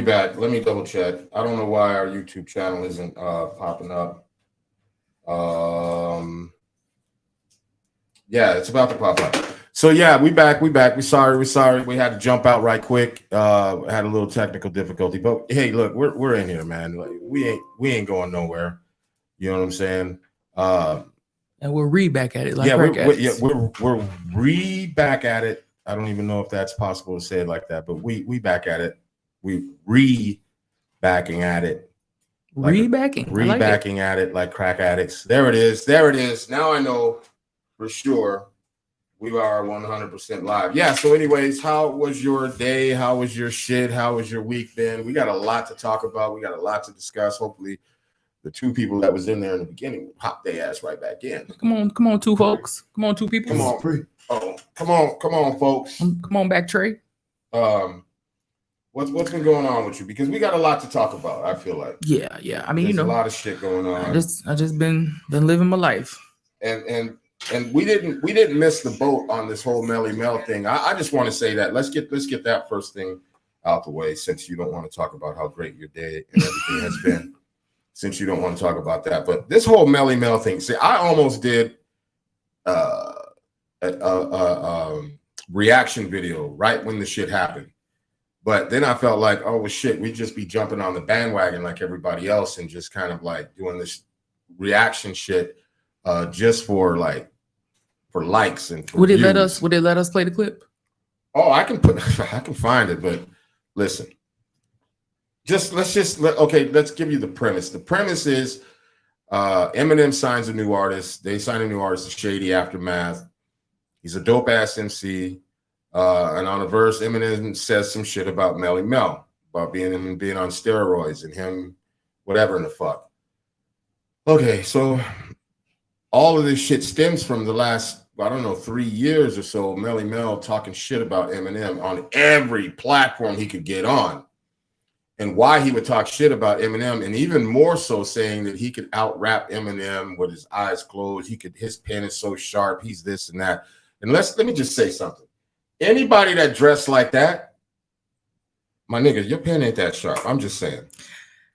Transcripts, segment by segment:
Back. Let me double check. I don't know why our YouTube channel isn't popping up. Yeah, it's about to pop up. So yeah, we back. We sorry. We had to jump out right quick. Had a little technical difficulty, but hey, look, we're in here, man. Like, we ain't going nowhere. You know what I'm saying? And we're back at it. Like we're back at it. I don't even know if that's possible to say it like that, but we back at it. We backing at it. Rebacking at it like crack addicts. There it is. Now I know for sure we are 100% live. Yeah. So, anyways, how was your day? How was your shit? How was your week been? We got a lot to talk about. We got a lot to discuss. Hopefully, the two people that was in there in the beginning will pop their ass right back in. Come on, two folks. Come on, two people. Come on, folks. Come on back, Trey. What's been going on with you? Because we got a lot to talk about. I feel like. Yeah. I mean, there's a lot of shit going on. I just been living my life. And we didn't miss the boat on this whole Melle thing. I just want to say that let's get that first thing out the way, since you don't want to talk about how great your day and everything has been. Since you don't want to talk about that, but this whole Melle thing. See, I almost did a reaction video right when the shit happened. But then I felt like, oh well, shit, we'd just be jumping on the bandwagon like everybody else and just kind of like doing this reaction shit just for likes and for would it views. let us play the clip? Oh, I can find it, but listen. Let's give you the premise. The premise is Eminem signs a new artist. They sign a new artist, Shady Aftermath. He's a dope ass MC. And on a verse, Eminem says some shit about Melle, about being on steroids and him, whatever in the fuck. Okay, so all of this shit stems from the last, 3 years or so, Melle talking shit about Eminem on every platform he could get on. And why he would talk shit about Eminem, and even more so saying that he could out-rap Eminem with his eyes closed. His pen is so sharp, he's this and that. And let me just say something. Anybody that dressed like that, my nigga, your pen ain't that sharp. I'm just saying.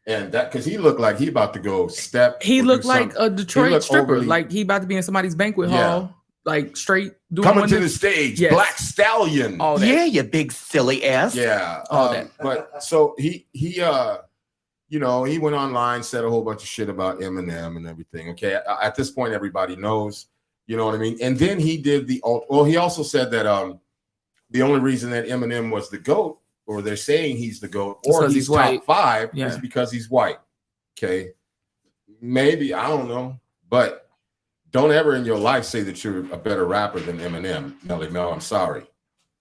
And that because he looked like he about to go step. He looked like a Detroit stripper, like he about to be in somebody's banquet hall, like straight doing coming to the stage, yes. Black Stallion. All that. Yeah, you big silly ass. Yeah. All that. But so he he went online, said a whole bunch of shit about Eminem and everything. Okay. At this point, everybody knows, you know what I mean? And then he did he also said that the only reason that Eminem was the GOAT, or they're saying he's the GOAT, or he's top 5, is because he's white. Okay. Maybe, I don't know. But don't ever in your life say that you're a better rapper than Eminem. Melle, I'm sorry.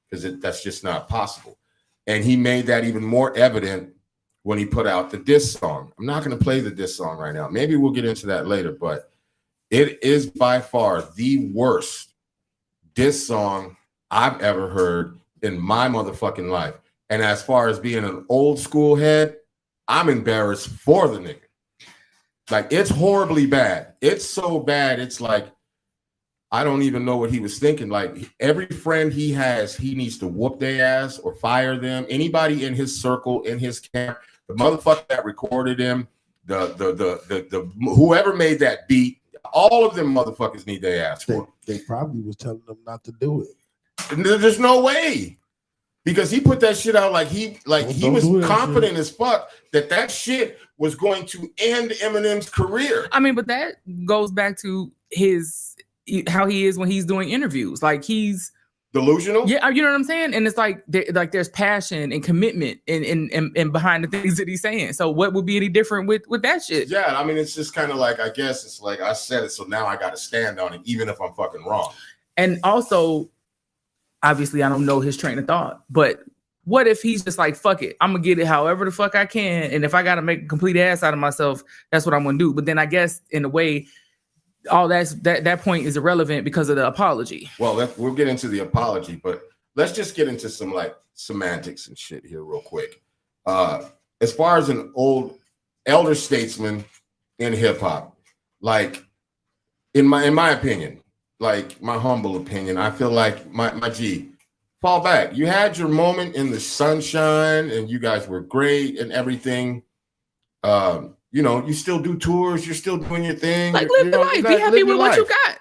Because that's just not possible. And he made that even more evident when he put out the diss song. I'm not going to play the diss song right now. Maybe we'll get into that later, but it is by far the worst diss song I've ever heard in my motherfucking life. And as far as being an old school head, I'm embarrassed for the nigga. Like, it's horribly bad. It's so bad. It's like, I don't even know what he was thinking. Like, every friend he has, he needs to whoop their ass or fire them. Anybody in his circle, in his camp, the motherfucker that recorded him, the whoever made that beat, all of them motherfuckers need their ass for. They probably was telling them not to do it. There's no way, because he put that shit out like he was confident as fuck that shit was going to end Eminem's career. I mean, but that goes back to how he is when he's doing interviews. Like, he's delusional. Yeah, you know what I'm saying? And it's like there's passion and commitment and behind the things that he's saying. So what would be any different with that shit? Yeah, I mean, it's just kind of like, I guess it's like, I said it, so now I got to stand on it, even if I'm fucking wrong. And also, obviously, I don't know his train of thought, but what if he's just like, fuck it, I'm gonna get it however the fuck I can, and if I gotta make a complete ass out of myself, that's what I'm gonna do. But then I guess in a way, all that point is irrelevant because of the apology. Well, we'll get into the apology, but let's just get into some like semantics and shit here real quick. As far as an elder statesman in hip hop, like in my opinion, like my humble opinion, I feel like my G, fall back. You had your moment in the sunshine, and you guys were great and everything. You know, you still do tours. You're still doing your thing. Like, live the life. Be happy with what you got.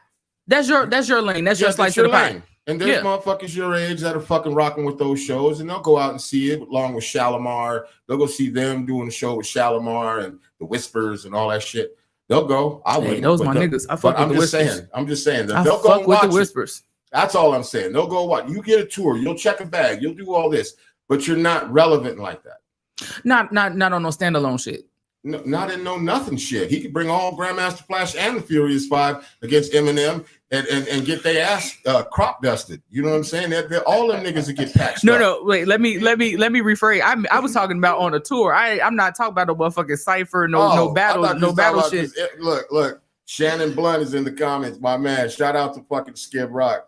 That's your lane. That's your slice of the pie. And there's motherfuckers your age that are fucking rocking with those shows, and they'll go out and see it along with Shalimar. They'll go see them doing the show with Shalimar and the Whispers and all that shit. They'll go. I wouldn't. Those my niggas. I fuck with the Whispers. I'm just saying that I they'll fuck go with the watch Whispers. That's all I'm saying. They'll go watch. You get a tour. You'll check a bag. You'll do all this, but you're not relevant like that. Not on no standalone shit. No, not in no nothing shit. He could bring all Grandmaster Flash and the Furious Five against Eminem and get their ass crop dusted. You know what I'm saying? They're all them niggas that get patched. No, wait. Let me rephrase. I was talking about on a tour. I'm not talking about no motherfucking cipher, no battle shit. Look. Shannon Blunt is in the comments, my man. Shout out to fucking Skid Rock.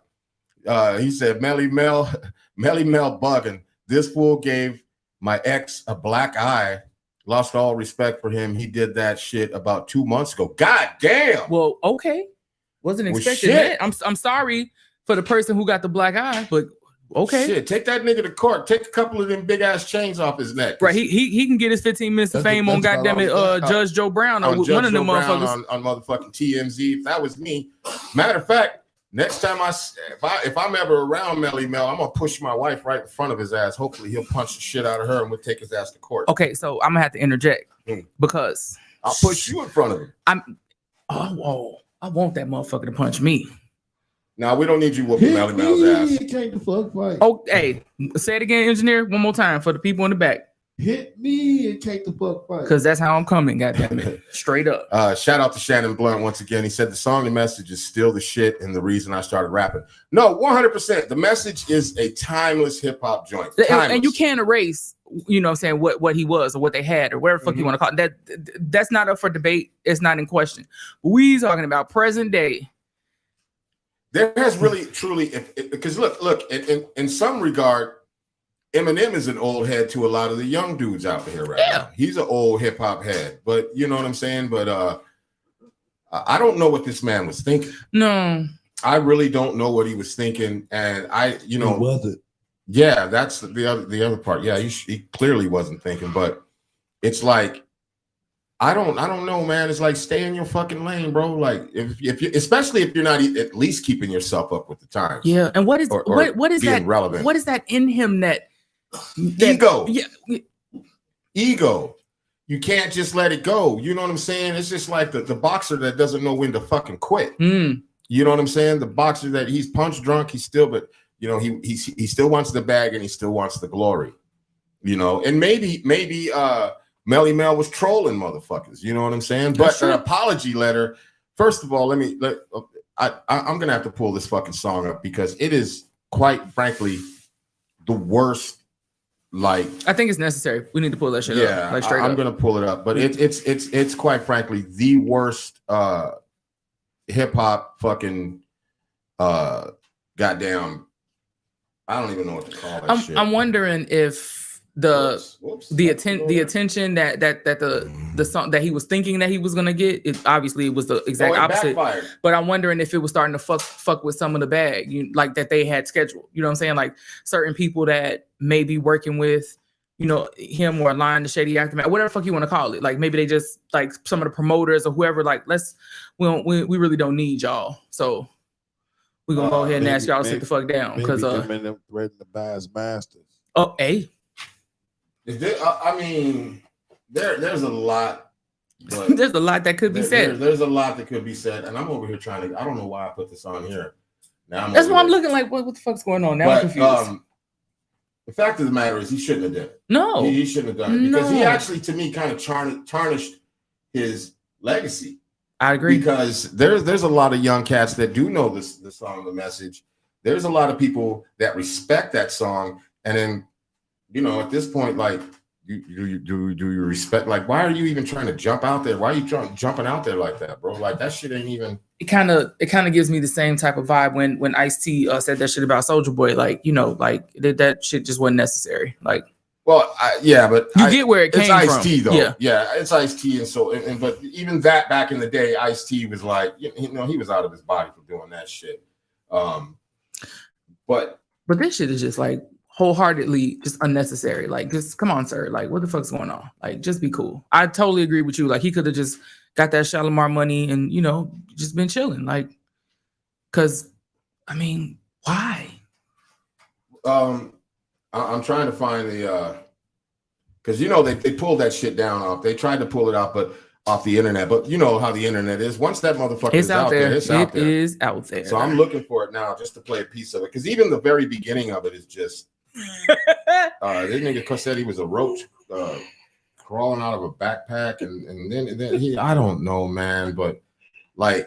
He said, Melle Mell bugging. This fool gave my ex a black eye. Lost all respect for him. He did that shit about 2 months ago. God damn. Well, okay. Wasn't expecting that. I'm sorry for the person who got the black eye, but okay. Shit, take that nigga to court. Take a couple of them big ass chains off his neck. Right. He can get his 15 minutes of fame on goddamn it, Judge Joe Brown or one of them motherfuckers on motherfucking TMZ. If that was me, matter of fact, next time if I'm ever around Melle Mell, I'm gonna push my wife right in front of his ass. Hopefully he'll punch the shit out of her and we'll take his ass to court. Okay, so I'm gonna have to interject because I'll push you in front of him. I want that motherfucker to punch me. Now we don't need you whooping Melle Mell's ass. Can't the fuck fight. Oh, hey, say it again, engineer, one more time for the people in the back. Hit me and take the fuck fight. Because that's how I'm coming, goddamn it. Straight up. Shout out to Shannon Blunt once again. He said the song and message is still the shit and the reason I started rapping. No, 100%. The message is a timeless hip-hop joint. And you can't erase, you know what I'm saying, what he was or what they had or whatever the fuck you want to call it. That's not up for debate. It's not in question. We talking about present day. There has really, truly, because look, in some regard, Eminem is an old head to a lot of the young dudes out there right now. He's an old hip hop head, but you know what I'm saying? But I don't know what this man was thinking. No, I really don't know what he was thinking. And He wasn't. Yeah, that's the other part. Yeah, he clearly wasn't thinking, but it's like, I don't know, man. It's like, stay in your fucking lane, bro. Like if you, especially if you're not at least keeping yourself up with the times. Yeah. And what is what is that relevant? What is that in him that ego? Yeah. Ego. You can't just let it go. You know what I'm saying? It's just like the boxer that doesn't know when to fucking quit. You know what I'm saying? The boxer that he's punch drunk, he's still, but you know, he still wants the bag and he still wants the glory. You know, and maybe Melle Mell was trolling motherfuckers, you know what I'm saying? But an apology letter. First of all, I'm gonna have to pull this fucking song up because it is quite frankly the worst. Like, I think it's necessary. We need to pull that shit up. Like straight I'm up. gonna pull it up, but it's quite frankly the worst hip hop fucking goddamn. I don't even know what to call that shit. I'm wondering if the attention that the song that he was thinking that he was gonna get, it obviously was the exact opposite. Backfired. But I'm wondering if it was starting to fuck with some of the bag, like that they had scheduled. You know what I'm saying? Like certain people that may be working with, you know, him or line the shady aftermath, whatever the fuck you want to call it. Like maybe they just like some of the promoters or whoever. Like we really don't need y'all, so we're gonna go ahead and ask y'all to sit the fuck down because them threatening to buy his masters. Oh, hey. I mean, there's a lot. There's a lot that could be said. There's a lot that could be said, and I'm over here trying to. I don't know why I put this on here. Now that's why I'm looking like, what the fuck's going on? Now I'm confused. The fact of the matter is, he shouldn't have done it. No, he shouldn't have done it because he actually, to me, kind of tarnished his legacy. I agree because there's a lot of young cats that do know the song, the message. There's a lot of people that respect that song, and then. You know, at this point, like, do you respect? Like, why are you even trying to jump out there? Why are you jumping out there like that, bro? Like, that shit ain't even. It kind of gives me the same type of vibe when Ice-T said that shit about Soulja Boy. Like, you know, like that shit just wasn't necessary. Like, well, yeah, but you get where it came from. It's Ice-T though. Yeah, it's Ice-T, and but even that back in the day, Ice-T was like, you know, he was out of his body for doing that shit. But But this shit is just like wholeheartedly just unnecessary. Like, just come on, sir. Like, what the fuck's going on? Like, just be cool. I totally agree with you. Like, he could have just got that Shalimar money and, you know, just been chilling. Like, because, I mean, why? I'm trying to find the because you know they pulled that shit down off. They tried to pull it out, but off the internet. But you know how the internet is. Once that motherfucker is out there, it's out there. It is out there. So I'm looking for it now just to play a piece of it. Because even the very beginning of it is just this nigga said he was a roach crawling out of a backpack, and then he, I don't know, man, but like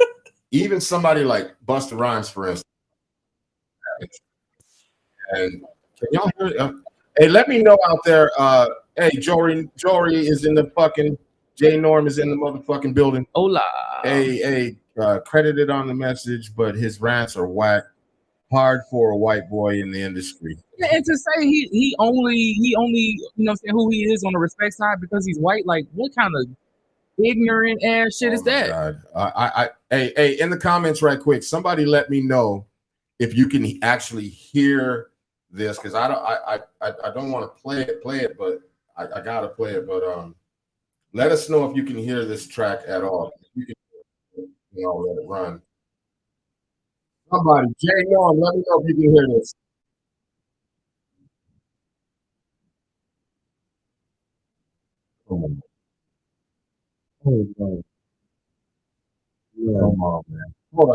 even somebody like Busta Rhymes, for instance. And can y'all hear it? Hey, let me know out there. Hey, Jory is in the fucking J Norm is in the motherfucking building. Hola. Hey, credited on the message, but his rants are whack. Hard for a white boy in the industry. Yeah, and to say he only you know what I'm saying, who he is on the respect side because he's white, like what kind of ignorant ass shit is that? God. Hey, in the comments right quick, somebody let me know if you can actually hear this, because I don't want to play it, but I gotta play it. But let us know if you can hear this track at all. You can, let it run. Somebody, Jay Norm, let me know if you can hear this. Oh, no. Come on, man. Hold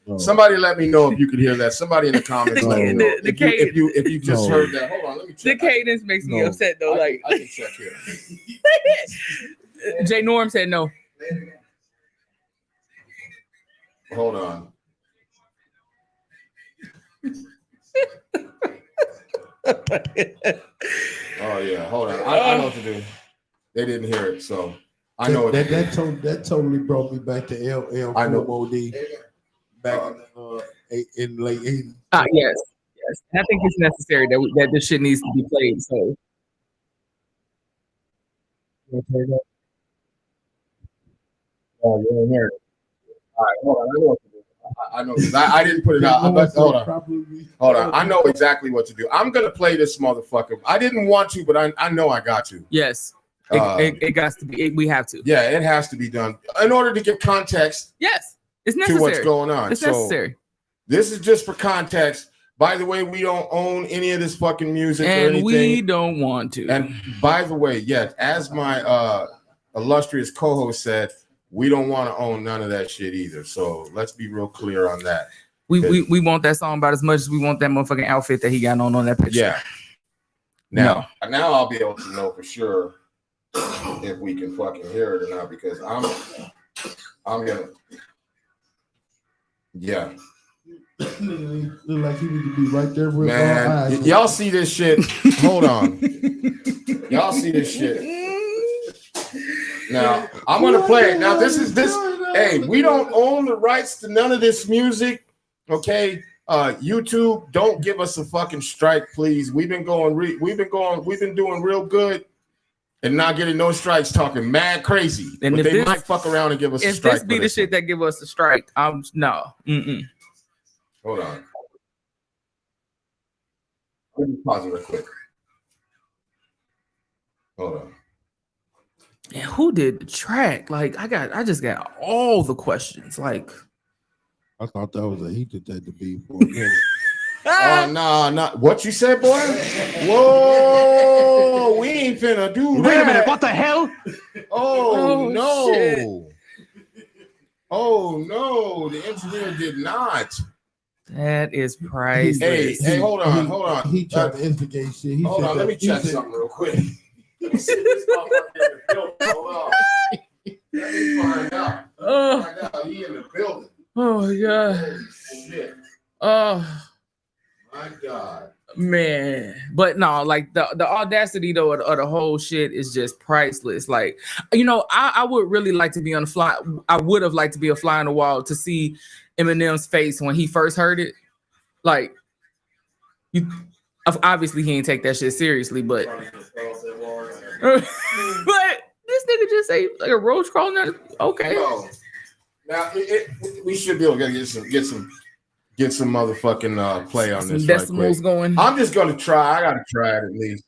on. Somebody let me know if you could hear that. Somebody in the comments let me know. If you just heard that. Hold on, let me check. The cadence makes me upset though. I can check here. J Norm said no. Hold on. Oh yeah, hold on. I know what to do. They didn't hear it, so I know that totally brought me back to LL Cool OD back in the late 80s. Yes. I think it's necessary that this shit needs to be played. So oh, you didn't hear it. All right, hold on. I know what to do. I know because I didn't put it out. Hold on. I know exactly what to do. I'm gonna play this motherfucker. I didn't want to, but I know I got to. Yes. It got to be. We have to. Yeah, it has to be done in order to get context. Yes, it's necessary. To what's going on. It's necessary. This is just for context. By the way, we don't own any of this fucking music and or anything. We don't want to. And by the way, as my illustrious co-host said, we don't want to own none of that shit either. So let's be real clear on that. We want that song about as much as we want that motherfucking outfit that he got on that picture. Yeah. Now I'll be able to know for sure if we can fucking hear it or not, because I'm gonna Look like he need to be right there with man. Y'all see this shit? Hold on. Y'all see this shit? Now I'm gonna play it. Now this. Hey, we don't own the rights to none of this music. Okay, YouTube, don't give us a fucking strike, please. We've been doing real good and not getting no strikes, talking mad crazy. And but they might fuck around and give us a strike. If this be the shit that give us a strike, no. Hold on. Let me pause it real quick. Hold on. And who did the track? Like, I just got all the questions. Like, I thought that was he did that to be for oh no, not what you said, boy. Whoa, we ain't finna do that. Wait a minute, what the hell? Oh no. Shit. Oh no, the engineer did not. That is priceless. Hey, hold on. He tried to instigate shit. Hold on, let me check something real quick. Let me see this motherfucker in the building. Hold on. Let me find out. He in the building. Oh my god. Holy shit. Oh my god. Man. But no, like the audacity though of the whole shit is just priceless. Like, I would really like to be on the fly. I would have liked to be a fly on the wall to see Eminem's face when he first heard it. Like, obviously he ain't take that shit seriously, but but this nigga just say like a roach crawling. Okay. Now we should be able to get some get some motherfucking play on Some this right decimals quick. going. I'm just gonna try. I gotta try it at least.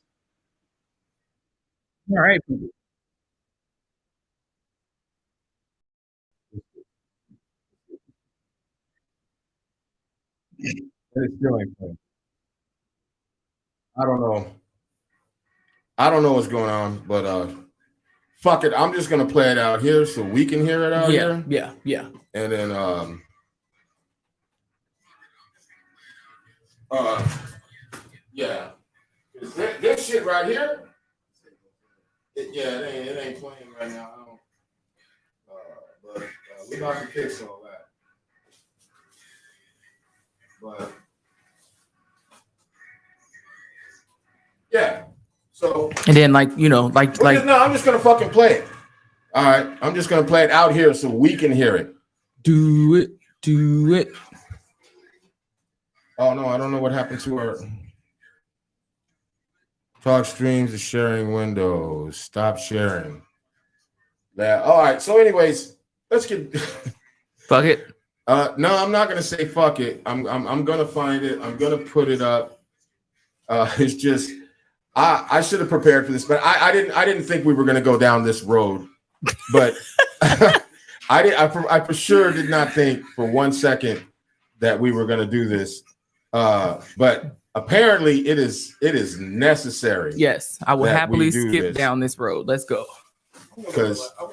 All right. It's still ain't playing. I don't know. I don't know what's going on, but fuck it. I'm just gonna play it out here so we can hear it out here. Yeah. And then yeah. This shit right here. It ain't playing right now. I don't, but we about to fix all that. But yeah. So And then like no, I'm just gonna fucking play it. All right, I'm just gonna play it out here so we can hear it. do it. Oh no, I don't know what happened to her. Talk streams is sharing windows. Stop sharing. Yeah. All right. So, anyways, let's get. Fuck it. No, I'm not gonna say fuck it. I'm gonna find it. I'm gonna put it up. It's just I should have prepared for this, but I didn't think we were gonna go down this road. But I for sure did not think for 1 second that we were gonna do this. But apparently it is necessary. Yes, I will happily skip this. down this road. Let's go. Because I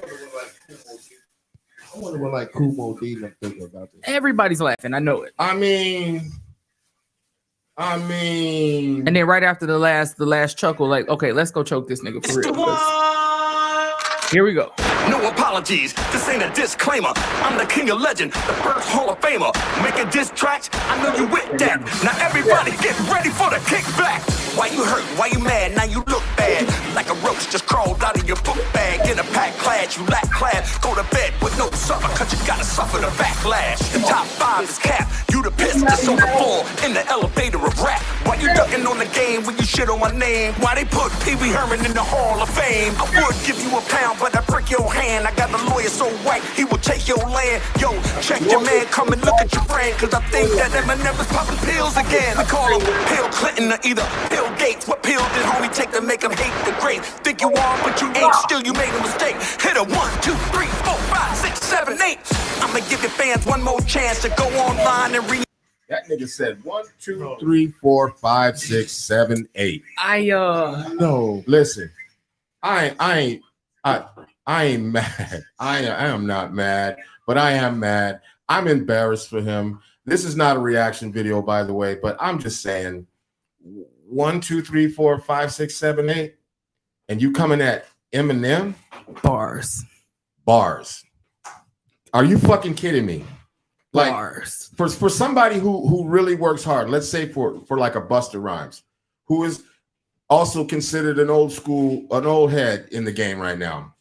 wonder what like Kumo D think about this. Everybody's laughing. I know it. I mean, And then right after the last chuckle, like, okay, let's go choke this nigga for real. Here we go. No apologies, this ain't a disclaimer. I'm the king of legend, the first Hall of Famer. Making diss tracks, I know you with that. Now everybody get ready for the kickback. Why you hurt, why you mad, now you look bad. Like a roach just crawled out of your book bag. In a packed class, you lack class. Go to bed with no supper, cause you gotta suffer the backlash. The top 5 is cap, you the piss that's on the floor. In the elevator of rap. Why you ducking on the game when you shit on my name? Why they put Pee Wee Herman in the Hall of Fame? I would give you a pound, but I break your hand. I got a lawyer so white, he will take your land. Yo, check your man, come and look at your friend. Cause I think that Eminem is popping pills again. We call him Pill Clinton or either Bill Gates. What pill did homie take to make him hate the great? Think you are, but you ain't, still you made a mistake. Hit a 1, 2, 3, 4, 5, 6, 7, 8. I'ma give your fans one more chance to go online and read. That nigga said 1, 2, 3, 4, 5, 6, 7, 8. No. Listen, I ain't mad. I am not mad, but I am mad. I'm embarrassed for him. This is not a reaction video, by the way, but I'm just saying 1, 2, 3, 4, 5, 6, 7, 8. And you coming at Eminem? Bars. Are you fucking kidding me? Like Bars. for somebody who really works hard, let's say for like a Busta Rhymes, who is also considered an old head in the game right now,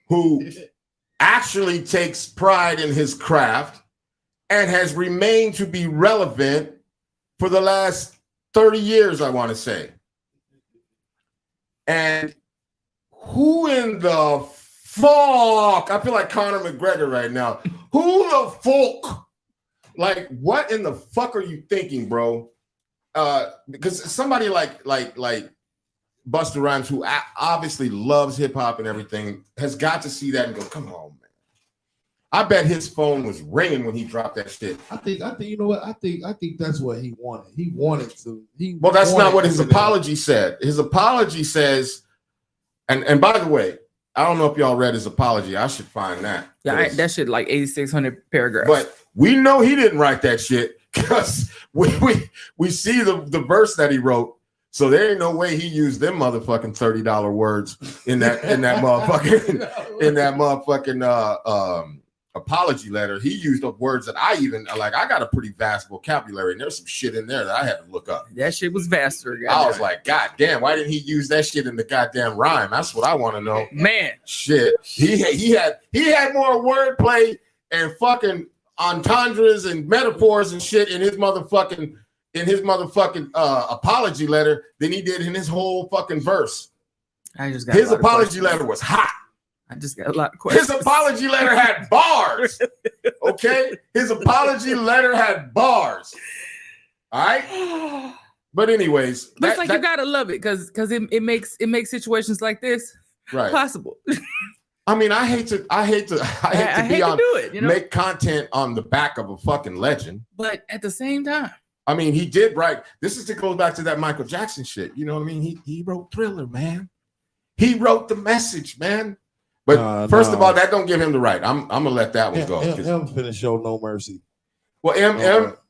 who actually takes pride in his craft and has remained to be relevant for the last 30 years, I want to say. And who in the fuck? I feel like Conor McGregor right now. Who the fuck? Like, what in the fuck are you thinking, bro? Because somebody like Busta Rhymes, who obviously loves hip hop and everything, has got to see that and go, "Come on, man." I bet his phone was ringing when he dropped that shit. I think you know what? I think that's what he wanted. He wanted to. Well, that's not what his apology said. His apology says, and by the way, I don't know if y'all read his apology. I should find that. Yeah, that shit like 8,600 paragraphs. But we know he didn't write that shit because we see the verse that he wrote. So there ain't no way he used them motherfucking $30 words in that motherfucking apology letter. He used the words that I got a pretty vast vocabulary, and there's some shit in there that I had to look up. That shit was vaster. I was like, God damn, why didn't he use that shit in the goddamn rhyme? That's what I want to know. Man, shit. He had more wordplay and fucking entendres and metaphors and shit in his motherfucking apology letter than he did in his whole fucking verse. His apology letter was hot. I just got a lot of questions. His apology letter had bars. Okay? His apology letter had bars. All right? But anyways. But it's like you gotta love it because it makes situations like this possible. I mean, I hate to do it, you know? Make content on the back of a fucking legend. But at the same time. I mean, he did write. This is to go back to that Michael Jackson shit. You know what I mean? He wrote Thriller, man. He wrote The Message, man. But first of all, that don't give him the right. I'm gonna let that one go. M's finna show no mercy. Well,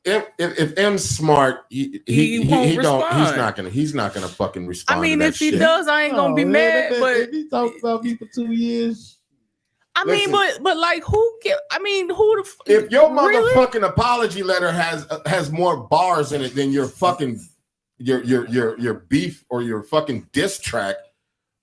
if M's smart, he don't. He's not gonna fucking respond. I mean, to that if he shit. does, I ain't gonna be mad. But if he talked about me for 2 years. I mean, but like, who the? If your motherfucking apology letter has more bars in it than your fucking your beef or your fucking diss track,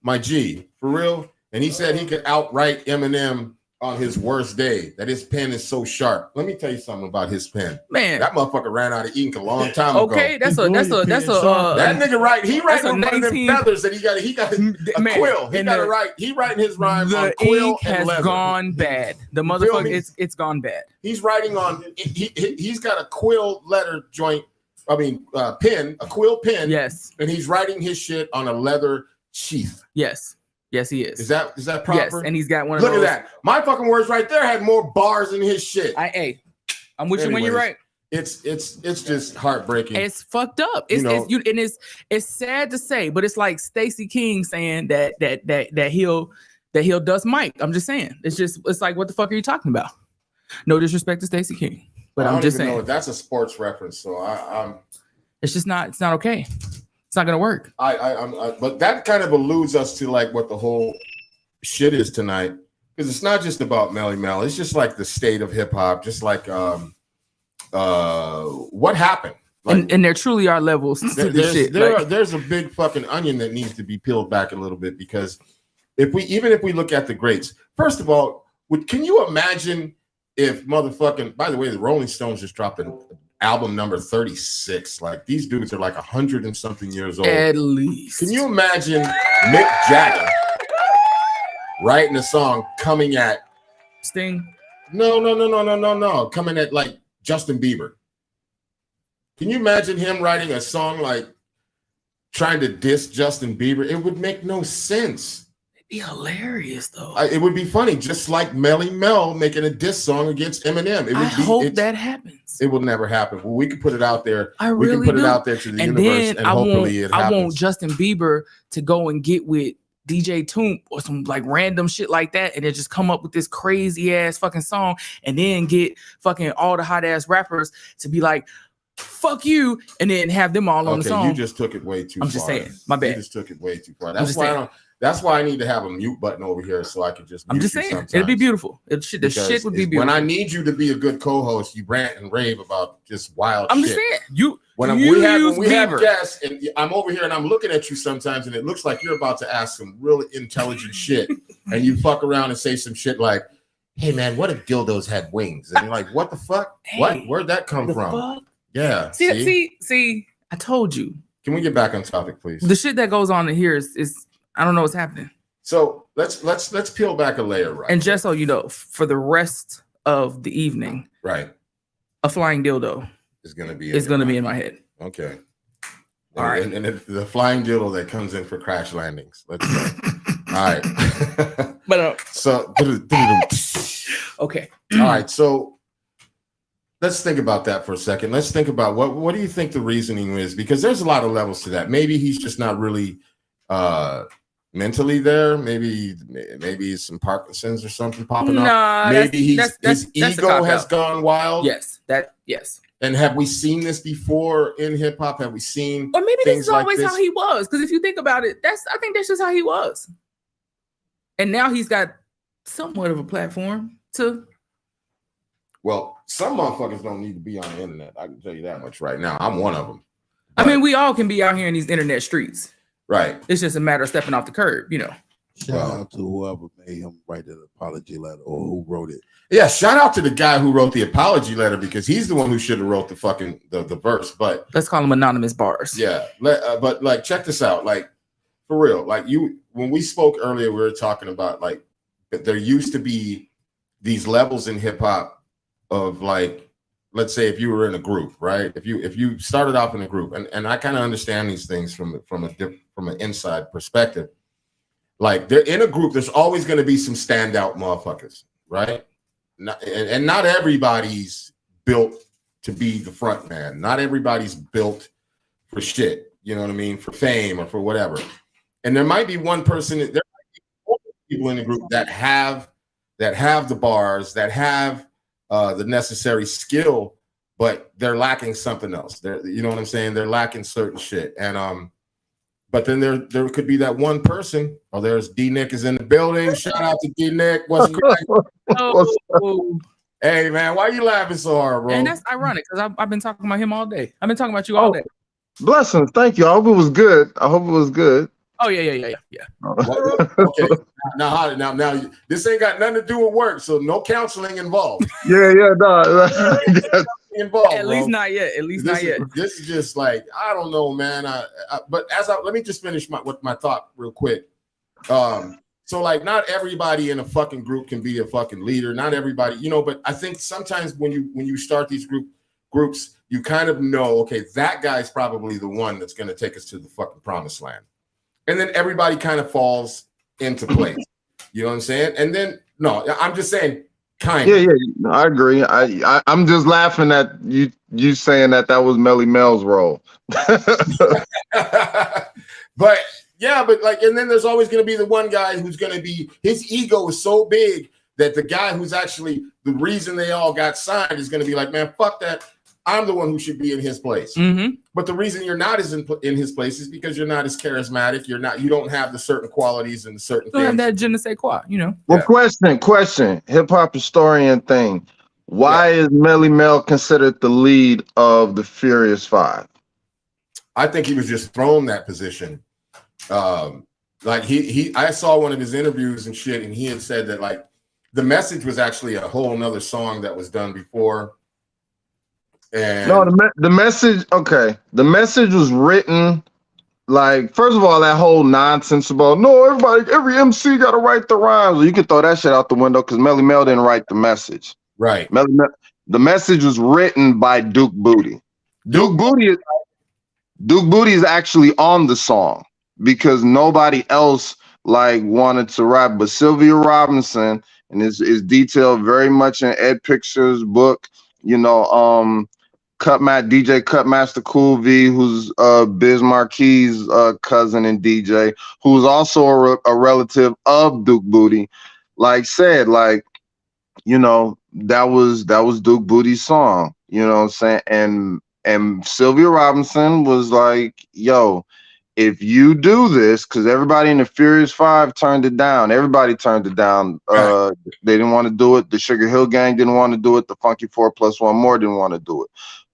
my G, for real. And he said he could outright Eminem on his worst day, that his pen is so sharp. Let me tell you something about his pen. Man, that motherfucker ran out of ink a long time ago. Okay, that's a that nigga right. He writing one of them feathers that he got a quill. He got to write. He writing his rhymes on quill and leather. Gone bad. The motherfucker, it's gone bad. He's writing on. He's got a quill letter joint. I mean, pen, a quill pen. Yes, and he's writing his shit on a leather sheath. Yes. Yes, he is. Is that proper? Yes, and he's got one of those. Look at that. My fucking words right there had more bars in his shit. I'm with you when you're right. It's just heartbreaking. It's fucked up. It's sad to say, but it's like Stacey King saying that he'll dust Mike. I'm just saying. It's like, what the fuck are you talking about? No disrespect to Stacey King, but I'm just saying that's a sports reference. So it's just not. It's not okay. It's not gonna work. But that kind of alludes us to like what the whole shit is tonight, because it's not just about Melle. It's just like the state of hip hop, just like what happened. Like, and there truly are levels to this shit. There's a big fucking onion that needs to be peeled back a little bit, because if we look at the greats, first of all, can you imagine if motherfucking, by the way, the Rolling Stones just dropped an album number 36. Like, these dudes are like 100 and something years old. At least. Can you imagine Mick Jagger writing a song coming at Sting? No. Coming at like Justin Bieber. Can you imagine him writing a song like trying to diss Justin Bieber? It would make no sense. Be hilarious though. It would be funny, just like Melle making a diss song against Eminem. I hope that happens. It will never happen. Well, we can put it out there. We can put it out there to the universe, and hopefully it happens. I want Justin Bieber to go and get with DJ Toomp or some like random shit like that, and then just come up with this crazy ass fucking song, and then get fucking all the hot ass rappers to be like, fuck you, and then have them all on the song. You just took it way too far. I'm just saying, my bad. You just took it way too far. That's why I need to have a mute button over here so I can just. I'm just saying, it'd be beautiful. The shit would be beautiful. When I need you to be a good co-host, you rant and rave about just wild shit. I'm just saying, when we have guests, and I'm over here and I'm looking at you sometimes, and it looks like you're about to ask some really intelligent shit, and you fuck around and say some shit like, "Hey man, what if dildos had wings?" And you're like, "What the fuck? Hey, what? Where'd that come from?" Fuck? Yeah. See, I told you. Can we get back on topic, please? The shit that goes on in here is I don't know what's happening. So let's peel back a layer, right? And just so you know, for the rest of the evening, right, a flying dildo is gonna be in my head. Okay. All right. And the flying dildo that comes in for crash landings. Let's go. All right. But so okay. All right. So let's think about that for a second. Let's think about what do you think the reasoning is? Because there's a lot of levels to that. Maybe he's just not really mentally there. Maybe some Parkinson's or something popping up. Maybe his ego has gone wild. Yes. And have we seen this before in hip hop? Have we seen? Or maybe this is always how he was. Because if you think about it, I think that's just how he was. And now he's got somewhat of a platform to. Well, some motherfuckers don't need to be on the internet. I can tell you that much right now. I'm one of them. I mean, we all can be out here in these internet streets. Right. It's just a matter of stepping off the curb, you know. Shout out to whoever made him write the apology letter or who wrote it. Yeah, shout out to the guy who wrote the apology letter, because he's the one who should have wrote the fucking the verse. But let's call him anonymous bars. Yeah, but like, check this out. Like, for real, like when we spoke earlier, we were talking about like there used to be these levels in hip hop of like, let's say if you were in a group, right? If you started off in a group, and I kind of understand these things from an inside perspective. Like they're in a group, there's always going to be some standout motherfuckers, right? And not everybody's built to be the front man. Not everybody's built for shit. You know what I mean? For fame or for whatever. And there might be one person, there might be four people in the group that have the bars, that have the necessary skill, but they're lacking something else. You know what I'm saying? They're lacking certain shit. And but then there could be that one person. Oh, there's D Nick is in the building. Shout out to D Nick. What's Oh. Hey man, why you laughing so hard, bro? And that's ironic because I've been talking about him all day. I've been talking about you all day. Blessings, thank you. I hope it was good. Oh yeah. Okay. Now this ain't got nothing to do with work, so no counseling involved. No. Involved, At least not yet. At least not yet. This is just like, I don't know, man. But let me just finish my thought real quick. So like, not everybody in a fucking group can be a fucking leader. Not everybody, you know. But I think sometimes when you start these groups, you kind of know, okay, that guy's probably the one that's going to take us to the fucking promised land, and then everybody kind of falls into place. You know what I'm saying? And then no, I'm just saying. Yeah, I agree. I'm just laughing at you saying that was Melle's role. But yeah, but like, and then there's always going to be the one guy who's going to be, his ego is so big that the guy who's actually the reason they all got signed is going to be like, man, fuck that. I'm the one who should be in his place. Mm-hmm. But the reason you're not as in his place is because you're not as charismatic. You don't have the certain qualities and certain things. And that je ne sais quoi, you know. Well, question, hip hop historian thing. Why is Melle considered the lead of the Furious Five? I think he was just thrown that position. Like I saw one of his interviews and shit, and he had said that like the message was actually a whole nother song that was done before. And no, the message. Okay, the message was written like, first of all, that whole nonsense about every MC got to write the rhymes. Well, you can throw that shit out the window because Melle didn't write the message. Right. The message was written by Duke Booty. Duke Booty is actually on the song because nobody else like wanted to rap, but Sylvia Robinson, and is detailed very much in Ed Picture's book. You know, DJ Cutmaster Cool V, who's Biz Marquis' cousin and DJ, who's also a relative of Duke Booty, like said, like, you know, that was Duke Booty's song, you know what I'm saying? And Sylvia Robinson was like, yo, if you do this, because everybody in the Furious Five turned it down. Everybody turned it down. They didn't want to do it. The Sugar Hill Gang didn't want to do it. The Funky 4+1 More didn't want to do it.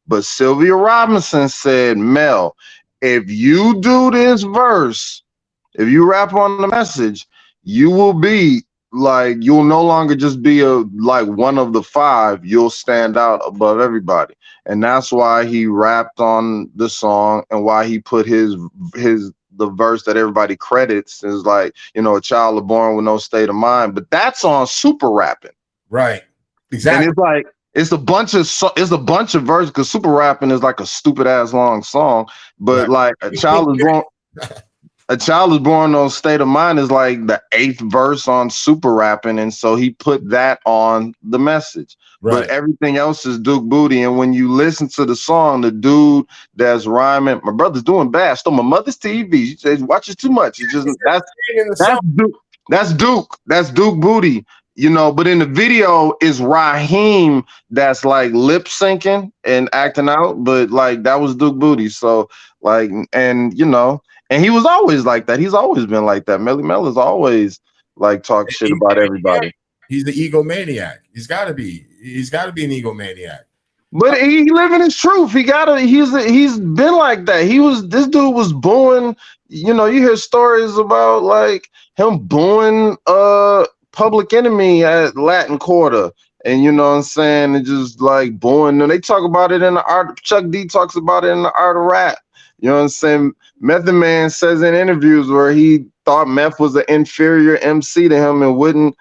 But Sylvia Robinson said, Mel, if you do this verse, if you rap on the message, you will be like, you'll no longer just be like one of the five. You'll stand out above everybody. And that's why he rapped on the song and why he put the verse that everybody credits is like, you know, a child born with no state of mind. But that's on Super Rapping. Right. Exactly. And it's like, it's a bunch of verses because Super Rapping is like a stupid ass long song, but like a child is born on state of mind is like the 8th verse on Super Rapping, and so he put that on the message. Right. But everything else is Duke Booty, and when you listen to the song, the dude that's rhyming, my brother's doing bad. Stole my mother's TV. She says watches too much. It's just that's Duke Booty. You know, but in the video is Raheem that's like lip syncing and acting out, but like that was Duke Booty. So like, and you know, and he was always like that. He's always been like that. Melle is always like talk shit about everybody. He's the egomaniac. He's got to be an egomaniac. But he living his truth. He's been like that. This dude was booing. You know, you hear stories about like him booing Public Enemy at Latin Quarter, and you know what I'm saying, and just like booing. And they talk about it in the art. Chuck D talks about it in the Art of Rap. You know what I'm saying? Method Man says in interviews where he thought Meth was an inferior MC to him and wouldn't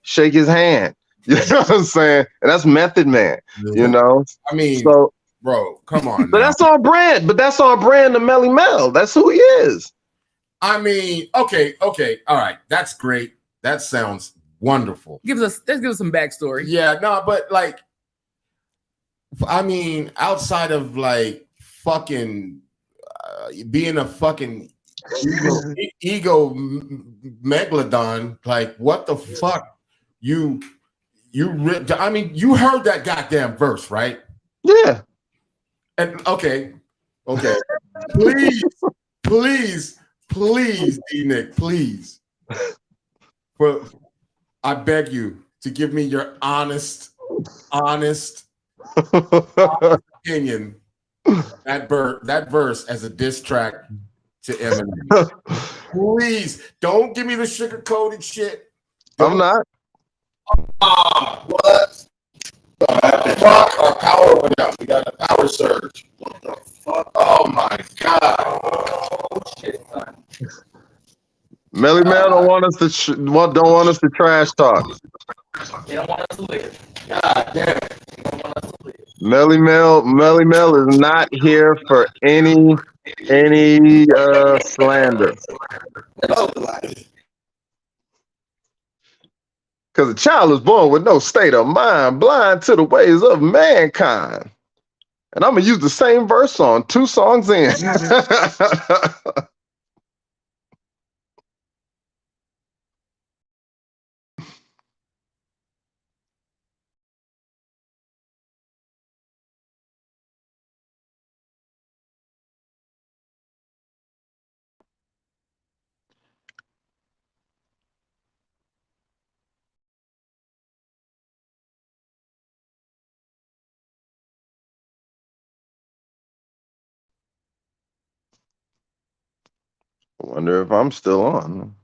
shake his hand. You know what I'm saying? And that's Method Man. You know. I mean, so bro, come on. But now. that's on brand. But that's on brand to Melle. That's who he is. I mean, okay, all right, that's great. That sounds wonderful. Let's give us some backstory. Yeah, no, but like, I mean, outside of like fucking being a fucking ego megalodon, like what the fuck? I mean, you heard that goddamn verse, right? Yeah. And okay. Please, D-Nick, please. But I beg you to give me your honest opinion. That verse as a diss track to Eminem. Please don't give me the sugar-coated shit. I'm not. What? Fuck our power went out. We got a power surge. What the fuck? Oh my god. Oh shit. Melle don't want us to trash talk. They don't want us to live. God damn it. They don't want us to live. Melle is not here for any slander. Because a child is born with no state of mind, blind to the ways of mankind. And I'm going to use the same verse on 2 songs in. I wonder if I'm still on.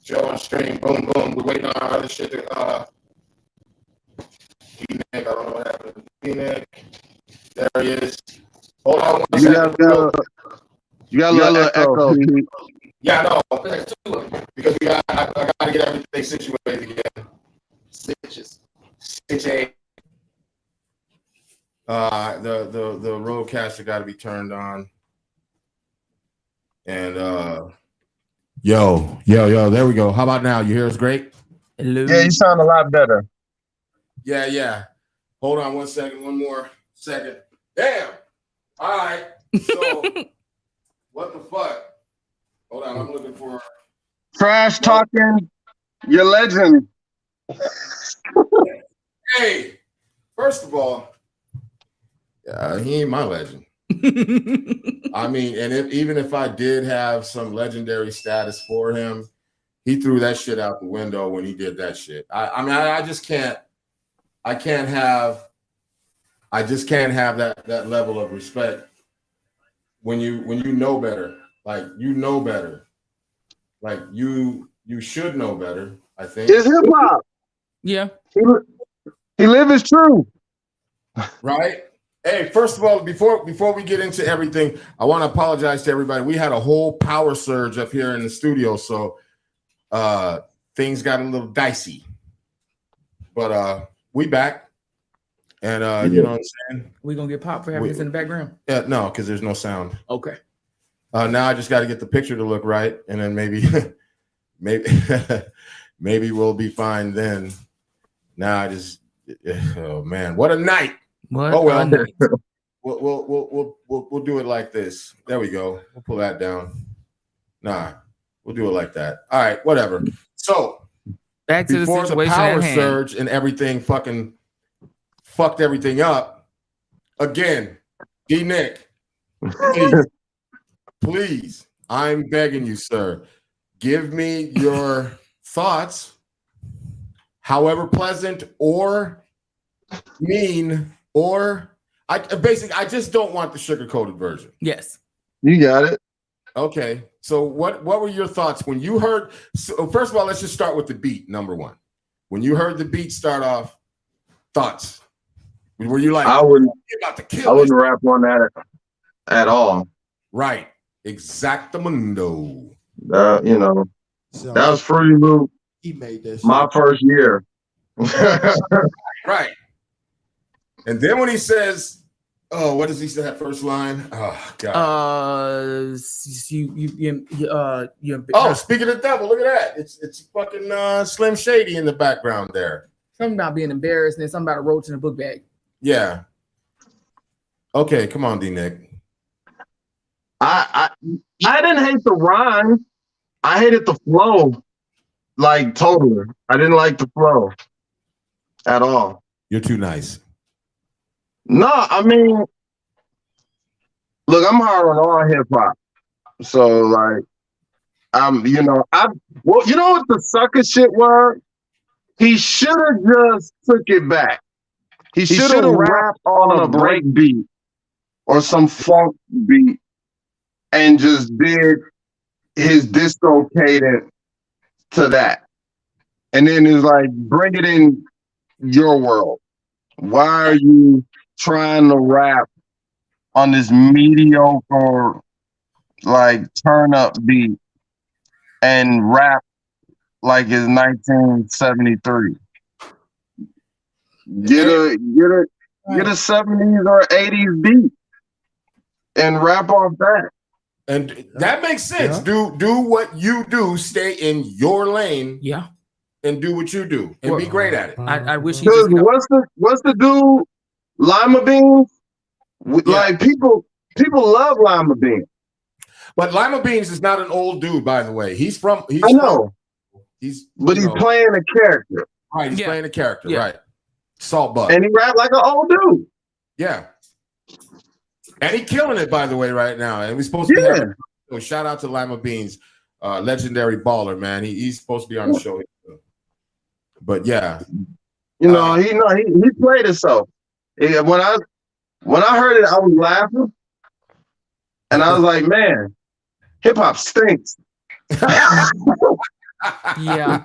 Show on stream, boom, boom. We're waiting on our other shit to D-Nick, I don't know what happened to D-Nick. There he is. Hold on one second. You got a little echo. Pete. Yeah, no, because I gotta get everything situated again. Stitches. Stitch A. The roadcaster gotta be turned on. And yo, there we go. How about now? You hear us great? Hello. Yeah, you sound a lot better. Yeah. Hold on 1 second. One more second. Damn. All right. So what the fuck? Hold on. I'm looking for Trash talking, your legend. Hey, first of all, he ain't my legend. I mean, and even if I did have some legendary status for him, he threw that shit out the window when he did that shit. I just can't have that level of respect when you know better. Like you know better. Like you should know better, I think. It's hip hop. Yeah. He live his truth. Right? Hey, first of all, before we get into everything, I want to apologize to everybody. We had a whole power surge up here in the studio, so things got a little dicey. But we back. And you know what I'm saying? We gonna get popped for having this in the background? Yeah, no, because there's no sound. Okay. Now I just got to get the picture to look right, and then maybe maybe we'll be fine then. Now I just oh man, what a night. What? Oh well. We'll do it like this. There we go. We'll pull that down. Nah, we'll do it like that. All right, whatever. So back to before the situation the power at hand. surge and everything fucking fucked everything up again. D Nick, please, I'm begging you, sir, give me your thoughts, however pleasant or mean, or I just don't want the sugar-coated version. Yes. You got it. Okay. So what were your thoughts when you heard? So first of all, let's just start with the beat. Number one, when you heard the beat start off, thoughts. Were you like, you're about to kill? I wouldn't rap on that at all. Right. Exactamundo. You know, So that was Fruity Loop. he made that shit. My first year. Right. And then when he says, "Oh, what does he say that first line?" Oh God. Oh, speaking of the devil, look at that. It's fucking Slim Shady in the background there. Something about being embarrassed and then something about a roach in a book bag. Yeah. Okay, come on, D Nick. I didn't hate the rhyme. I hated the flow. Like totally. I didn't like the flow at all. You're too nice. No, I mean, look, I'm hard on all hip hop. So like you know what the sucker shit was? He should have just took it back. He should have rapped on a break beat or some funk beat and just did his disco cadence to that. And then it's like, bring it in your world. Why are you trying to rap on this mediocre, like, turn up beat and rap like it's 1973? Get a 70s or 80s beat and rap off that. And that makes sense. Yeah. Do what you do. Stay in your lane. Yeah. And do what you do and be great at it. I wish he just, what's the dude? Lima beans? Yeah. Like people love lima beans. But Lima Beans is not an old dude, by the way. He's I know. He's playing a character. Right, he's playing a character, right. Salt butt. And he rap like an old dude. Yeah. And he killing it, by the way, right now. And we're supposed to be having, so shout out to Lima Beans, legendary baller, man. He's supposed to be on the show. But yeah. You know, he played himself. When I heard it, I was laughing. And I was like, man, hip hop stinks. Yeah.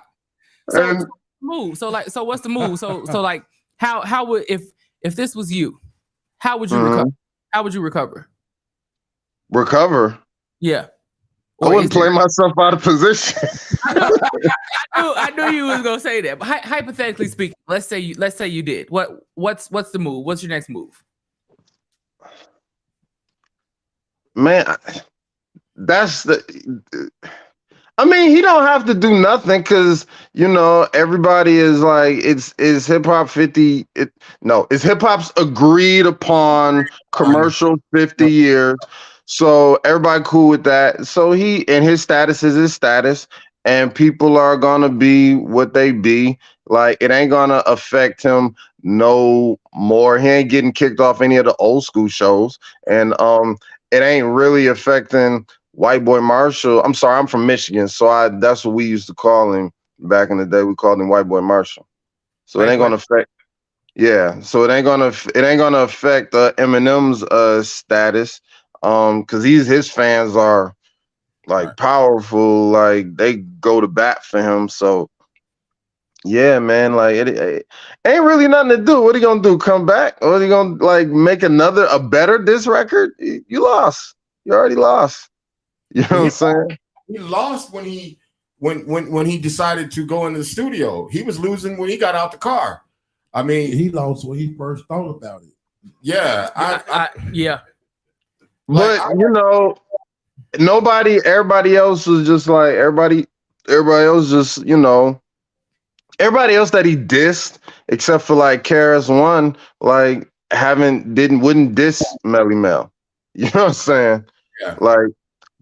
So move. So what's the move? So like how would if this was you, how would you recover? How would you recover? Recover? Yeah. I wouldn't play myself out of position. I knew you was gonna say that. But hypothetically speaking, let's say you did. What's the move? What's your next move? Man, that's the. I mean, he don't have to do nothing because everybody is like it's hip hop 50. It's hip hop's agreed upon commercial 50 years. So everybody cool with that. So he and his status is his status, and people are gonna be what they be. Like it ain't gonna affect him no more. He ain't getting kicked off any of the old school shows, and it ain't really affecting White Boy Marshall. I'm sorry, I'm from Michigan, so that's what we used to call him back in the day. We called him White Boy Marshall. So it ain't gonna affect. Yeah, so it ain't gonna affect Eminem's status, because his fans are like powerful, like they go to bat for him. So yeah, man, like it ain't really nothing to do. What are you gonna do? Come back, or are you gonna like make a better diss record? You lost. You already lost. You know what I'm saying? He lost when he decided to go into the studio. He was losing when he got out the car. I mean, he lost when he first thought about it. Yeah, yeah. But everybody else was just like everybody else just everybody else that he dissed except for like KRS-One like wouldn't diss Melle. You know what I'm saying? Yeah. Like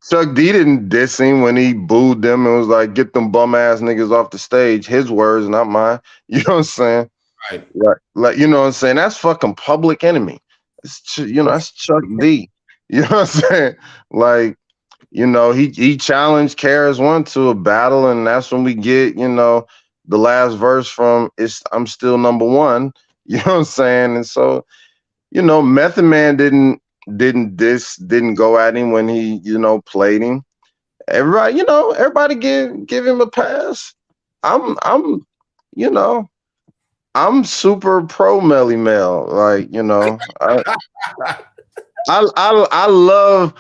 Chuck D didn't diss him when he booed them and was like, "Get them bum ass niggas off the stage." His words, not mine. You know what I'm saying? Right. Like you know what I'm saying? That's fucking Public Enemy. That's Chuck D. You know what I'm saying? Like, he challenged KRS-One to a battle, and that's when we get, the last verse from "I'm Still Number One." You know what I'm saying? And so, Method Man didn't go at him when he, played him. Everybody give him a pass. I'm super pro Melle. Like, I love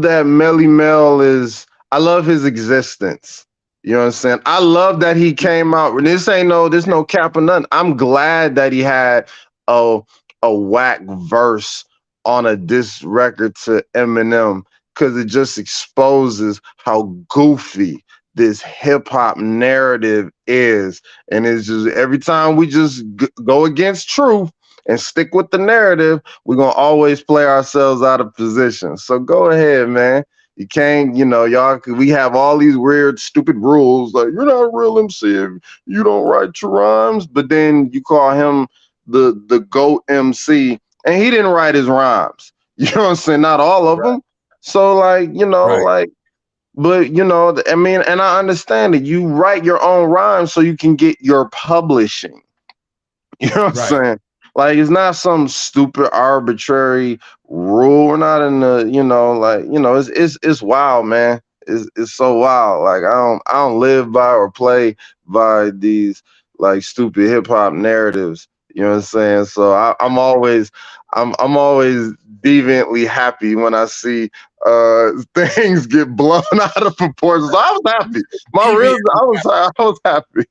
that Melle I love his existence. You know what I'm saying? I love that he came out. There's no cap or nothing. I'm glad that he had a whack verse on a diss record to Eminem, because it just exposes how goofy this hip hop narrative is. And it's just every time we just go against truth and stick with the narrative, we're going to always play ourselves out of position. So go ahead, man. You can't, we have all these weird, stupid rules. Like, you're not a real MC if you don't write your rhymes. But then you call him the GOAT MC, and he didn't write his rhymes. You know what I'm saying? Not all of them. So, like, but, I mean, and I understand it. You write your own rhymes so you can get your publishing. You know what I'm saying? Like, it's not some stupid arbitrary rule. We're not in the, it's wild, man. It's so wild. Like, I don't live by or play by these like stupid hip hop narratives. You know what I'm saying? So I'm always deviantly happy when I see things get blown out of proportion. So I was happy. I was happy.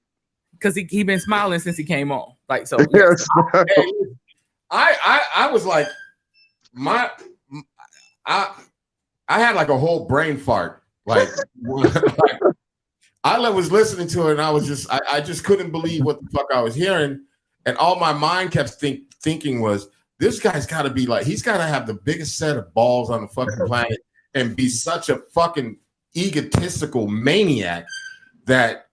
Because he been smiling since he came on. Like, so yes. I was like, I had like a whole brain fart. Like, I was listening to it and I just couldn't believe what the fuck I was hearing. And all my mind kept thinking was, this guy's got to be like, he's got to have the biggest set of balls on the fucking planet and be such a fucking egotistical maniac that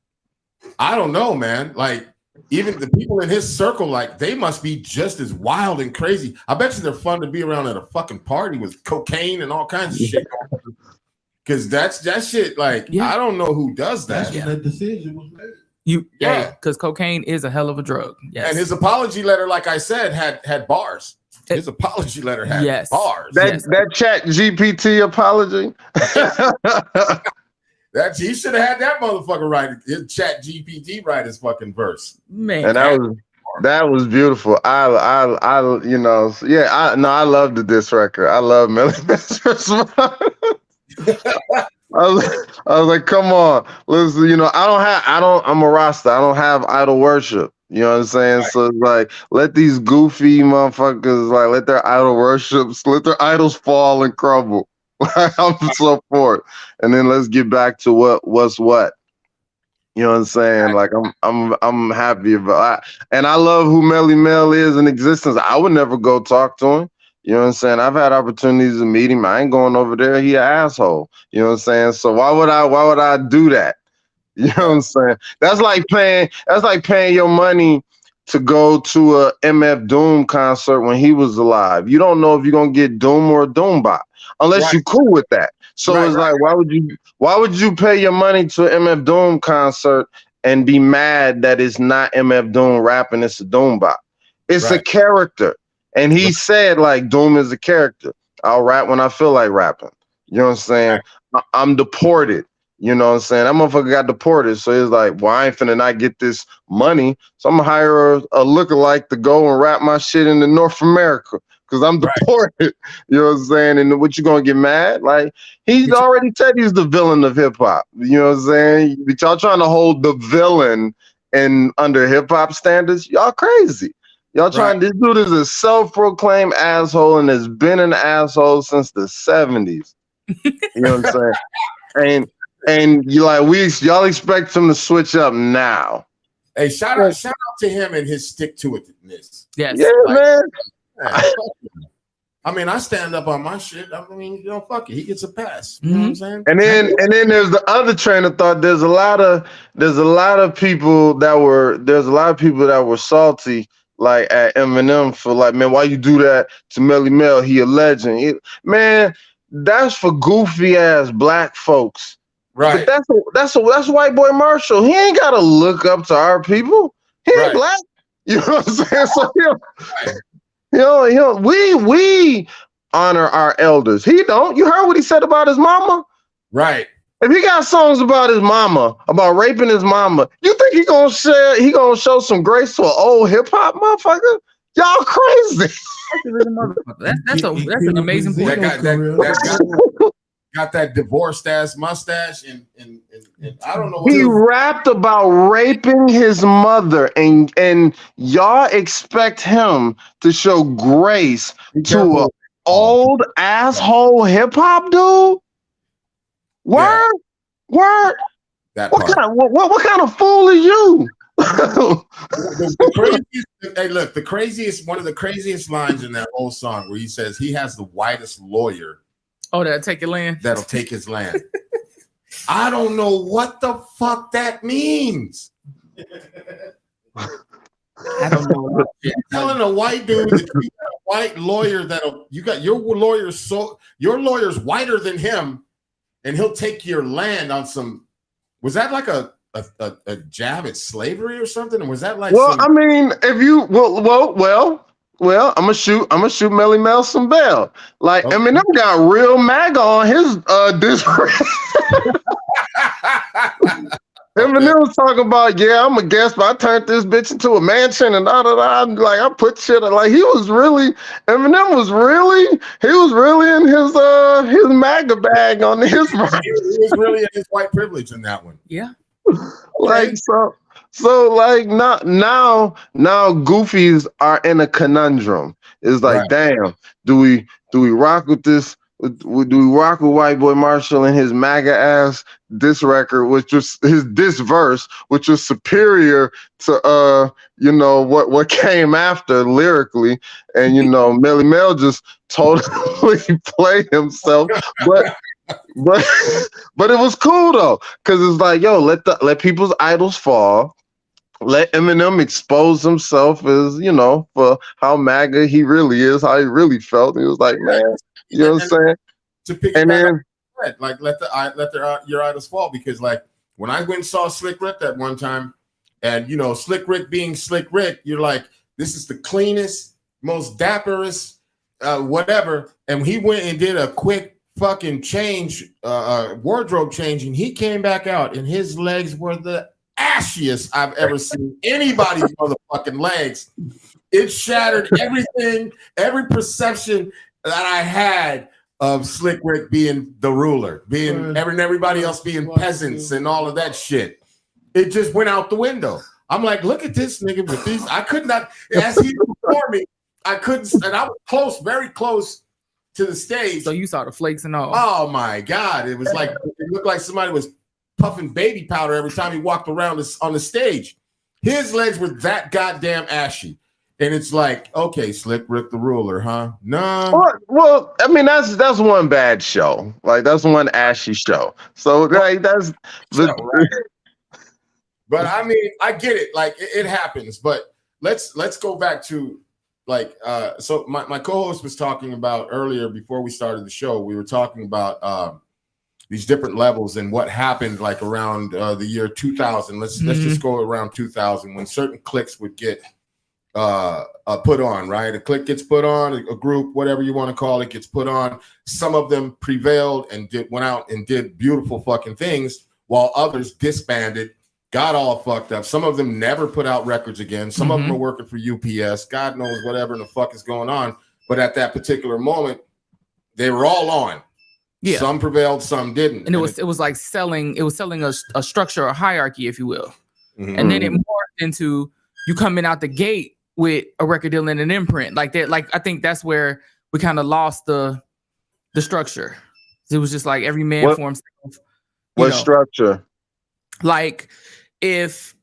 I don't know, man. Like, even the people in his circle, like, they must be just as wild and crazy. I bet you they're fun to be around at a fucking party with cocaine and all kinds of shit. Because that shit, like, I don't know who does that. That's when that decision was made. Because cocaine is a hell of a drug. Yes. And his apology letter, like I said, had bars. His apology letter had bars. That Chat GPT apology. He should have had that motherfucker write his Chat GPT write his fucking verse. Man, and that was beautiful. I loved this record. I love Melle. I was like, come on, listen. I'm a Rasta. I don't have idol worship. You know what I'm saying? Right. So it's like, let these goofy motherfuckers let their idol worships, let their idols fall and crumble. I'm so for it. And then let's get back to what's what. You know what I'm saying? Like I'm happy about it. And I love who Melle is in existence. I would never go talk to him. You know what I'm saying? I've had opportunities to meet him. I ain't going over there. He an asshole. You know what I'm saying? So why would I do that? You know what I'm saying? That's like paying your money to go to a MF Doom concert when he was alive. You don't know if you're gonna get Doom or a Doombot unless you're cool with that. So it's like, why would you pay your money to an MF Doom concert and be mad that it's not MF Doom rapping, it's a Doombot? It's a character. And he said, like, Doom is a character. I'll rap when I feel like rapping. You know what I'm saying? I'm deported. You know what I'm saying? That motherfucker got deported. So it's like, well, I ain't finna not get this money. So I'm gonna hire a lookalike to go and rap my shit into North America because I'm deported. You know what I'm saying? And what you gonna get mad? Like, he's already said he's the villain of hip hop. You know what I'm saying? But y'all trying to hold the villain and under hip hop standards, y'all crazy. Y'all trying, this dude is a self-proclaimed asshole and has been an asshole since the 70s. You know what I'm saying? And you like y'all expect him to switch up now. Hey, shout out to him and his stick-to-itness. Yes. Yeah, man. I mean, I stand up on my shit. I mean, fuck it. He gets a pass. You know what I'm saying? And then there's the other train of thought. There's a lot of people that were salty, like at Eminem, for like, man, why you do that to Melle? He a legend. Man, that's for goofy ass black folks. Right. But that's white boy Marshall. He ain't gotta look up to our people. He ain't black. You know what I'm saying? So we honor our elders. He don't. You heard what he said about his mama? Right. If he got songs about his mama, about raping his mama, you think he gonna show some grace to an old hip hop motherfucker? Y'all crazy. That's an amazing point. Got that divorced ass mustache and I don't know what he rapped about raping his mother and y'all expect him to show grace to an old asshole hip hop dude? Word? That what kind of fool are you? The craziest, one of the craziest lines in that whole song where he says he has the whitest lawyer. Oh, that'll take your land? That'll take his land. I don't know what the fuck that means. I don't know. You're telling a white dude that you got a white lawyer your lawyer's whiter than him, and he'll take your land on some. Was that like a jab at slavery or something? Or was that like? Well, I mean, if you well, I'm gonna shoot Melle some bail. Like, okay. Eminem got real MAGA on his disc. Eminem was talking about, I'm a guest, but I turned this bitch into a mansion and like I put shit like Eminem was really in his MAGA bag on his. He was really in his white privilege in that one. Yeah. Like so like now goofies are in a conundrum. It's like, damn, do we rock with this? Do we rock with White Boy Marshall and his MAGA ass diss record, which was his diss verse, which was superior to what came after lyrically, and Melle just totally played himself, but it was cool though, because it's like, let people's idols fall. Let Eminem expose himself as, for how MAGA he really is, how he really felt. He was like, man, you know what I'm saying? To pick and then, like, let your idols fall, because like when I went and saw Slick Rick that one time, and Slick Rick being Slick Rick, you're like, this is the cleanest, most dapperest, whatever. And he went and did a quick fucking change, wardrobe change, and he came back out, and his legs were the ashiest I've ever seen anybody's motherfucking legs. It shattered everything, every perception that I had of Slick Rick being the ruler, everybody else being peasants and all of that shit. It just went out the window. I'm like, look at this nigga with these. I could not, as he before me, I couldn't, and I was close, very close to the stage. So you saw the flakes and all. Oh my God. It was like, it looked like somebody was puffing baby powder every time he walked around on the stage. His legs were that goddamn ashy. And it's like, okay, Slick Rick the Ruler, huh? No. Well, I mean, that's one bad show. Like, that's one ashy show. So, like, that's... But I mean, I get it. Like, it happens. But let's go back to, like, so my co-host was talking about earlier before we started the show. We were talking about these different levels and what happened like around the year 2000. Let's just go around 2000 when certain cliques would get put on, right? A clique gets put on, a group, whatever you want to call it, gets put on. Some of them prevailed and went out and did beautiful fucking things, while others disbanded, got all fucked up. Some of them never put out records again. Some of them are working for UPS. God knows whatever the fuck is going on. But at that particular moment, they were all on. Yeah. Some prevailed, some didn't. And it was like selling a structure or hierarchy, if you will. And then it morphed into you coming out the gate with a record deal and an imprint. Like that, like I think that's where we kind of lost the structure. It was just like every man for himself. What structure? Like if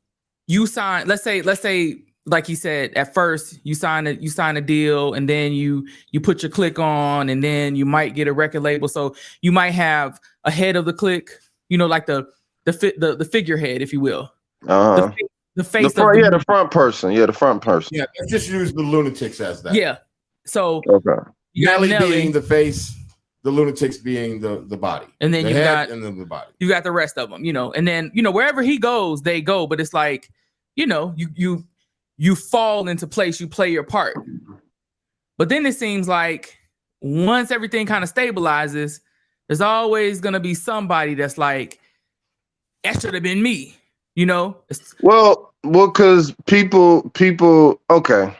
you sign, let's say, like he said, at first you sign a deal and then you put your click on and then you might get a record label. So you might have a head of the click, you know, like the figurehead, if you will. The face the front person. Yeah, the front person. Yeah, let's just use the Lunatics as that. Yeah. So Mele being the face, the Lunatics being the body. And then the head and then the body. You got the rest of them, you know, and then, you know, wherever he goes, they go. But it's like, you know, you fall into place, you play your part. But then it seems like once everything kind of stabilizes, there's always gonna be somebody that's like, that should have been me. You know, well, because people. Okay,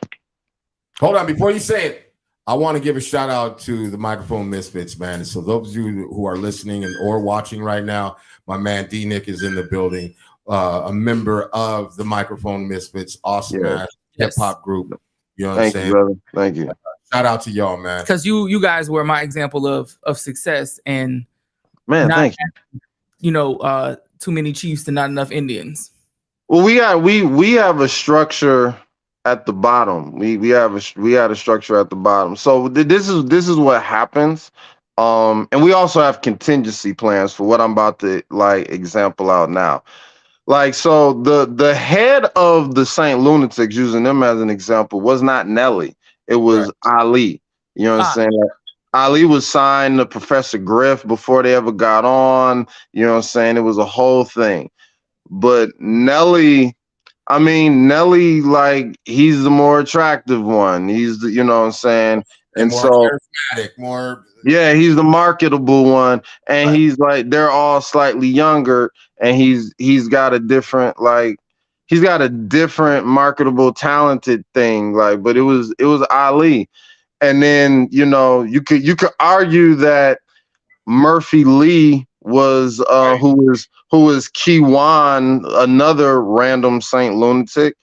hold on. Before you say it, I want to give a shout out to the Microphone Misfits, man. So those of you who are listening or watching right now, my man D Nick is in the building, a member of the Microphone Misfits, awesome ass hip hop group. You know what I'm saying? Brother. Thank you. Shout out to y'all, man. Because you guys were my example of success and thank you. You know, too many Chiefs and not enough Indians. Well, we have a structure at the bottom. We had a structure at the bottom. So this is what happens. And we also have contingency plans for what I'm about to like example out now. Like, so the head of the Saint Lunatics, using them as an example, was not Nelly. It was Ali. You know what I'm saying? Like, Ali was signed to Professor Griff before they ever got on. You know what I'm saying? It was a whole thing. But Nelly, like, he's the more attractive one. He's the, you know what I'm saying? And more so charismatic, he's the marketable one. And he's like, they're all slightly younger, and he's got a different, like, he's got a different marketable, talented thing. Like, but it was Ali. And then, you know, you could argue that Murphy Lee was who was Kiwan, another random Saint Lunatic.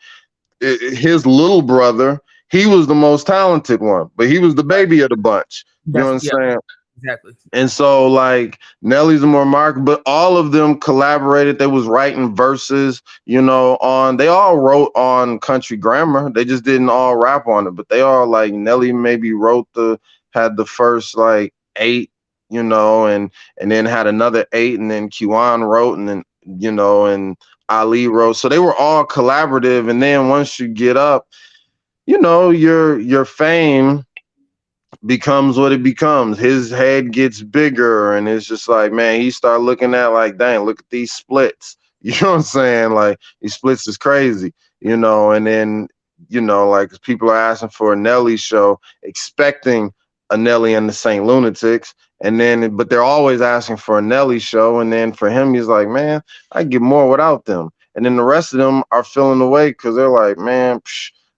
His little brother, he was the most talented one, but he was the baby of the bunch. You know what I'm saying? Exactly. And so, like, Nelly's the more marked, but all of them collaborated. They was writing verses, you know, they all wrote on Country Grammar. They just didn't all rap on it, but they all, like, Nelly maybe had the first like 8, you know, and then had another 8, and then Kiwan wrote, and then, you know, and Ali wrote. So they were all collaborative. And then once you get up, you know, your fame becomes what it becomes. His head gets bigger, and it's just like, man, he start looking at like, dang, look at these splits. You know what I'm saying? Like, these splits is crazy, you know. And then, you know, like, people are asking for a Nelly show, expecting a Nelly and the Saint Lunatics, and then, but they're always asking for a Nelly show. And then for him, he's like, man, I get more without them. And then the rest of them are feeling away because they're like, man,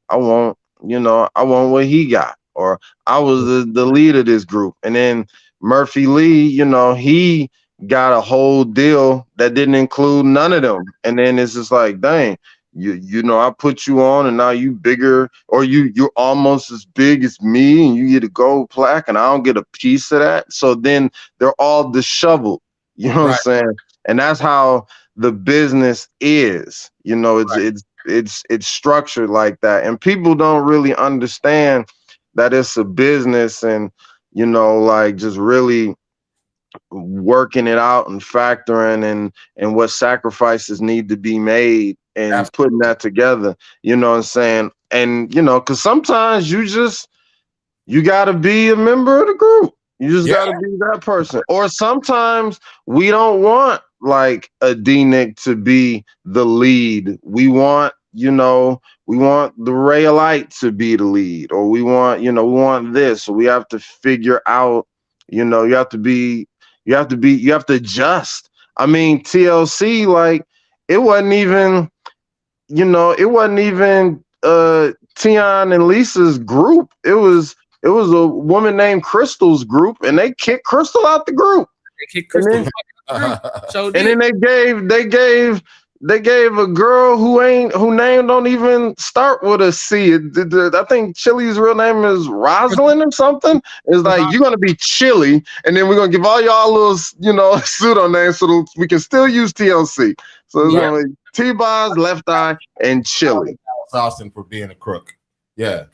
I want what he got. Or I was the lead of this group. And then Murphy Lee, you know, he got a whole deal that didn't include none of them. And then it's just like, dang, you know, I put you on and now you bigger, or you're almost as big as me and you get a gold plaque and I don't get a piece of that. So then they're all disheveled, you know what I'm saying? And that's how the business is, you know, it's structured like that. And people don't really understand that it's a business and, you know, like just really working it out and factoring and what sacrifices need to be made and putting that together, you know what I'm saying? And, you know, because sometimes you got to be a member of the group. You just got to be that person. Or sometimes we don't want like a D-Nick to be the lead. We want, you know, we want the Rayalite to be the lead, or we want, you know, we want this. So we have to figure out, you know, you have to adjust. I mean, TLC, like, it wasn't even, you know, Tion and Lisa's group. It was a woman named Crystal's group, and they kicked Crystal out the group. They kicked Crystal and then they gave a girl who name don't even start with a C. I think Chili's real name is Rosalind or something. It's like, you're gonna be Chili, and then we're gonna give all y'all little, you know, pseudo names so we can still use TLC. So it's only T-Boz, Left Eye, and Chili. Austin for being a crook. Yeah.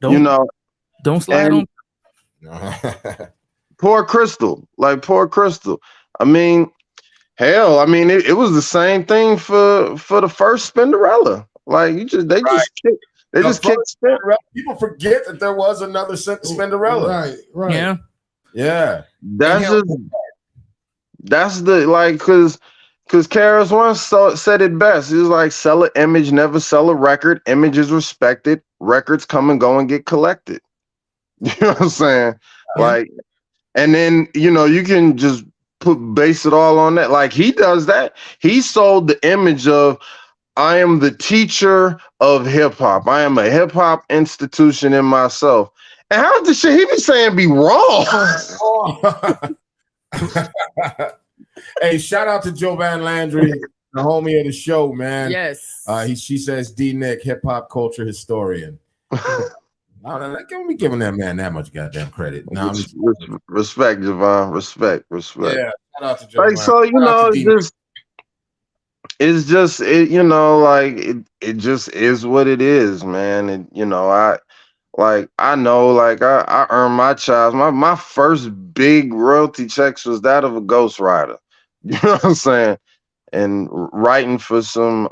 Don't slide on. Poor Crystal. I mean, hell, I mean, it was the same thing for the first Spinderella. Like, they just kicked Spinderella. People forget that there was another Spinderella. Right. Yeah. That's the, like, because Karis once said it best. It was like, sell an image, never sell a record. Image is respected. Records come and go and get collected. You know what I'm saying? Like, and then, you know, you can just base it all on that. Like, he does that. He sold the image of, I am the teacher of hip hop. I am a hip hop institution in myself. And how the shit he be saying be wrong? Hey, shout out to Jovan Landry, the homie of the show, man. Yes. She says D-Nick, hip hop culture historian. Can we giving that man that much goddamn credit? No, respect, Javon. Respect. Yeah, shout out to Jovan. Like, so, you know, it's just you know, like, it just is what it is, man. And, you know, I know, like, I earned my chops. My first big royalty checks was that of a ghostwriter. You know what I'm saying? And writing for some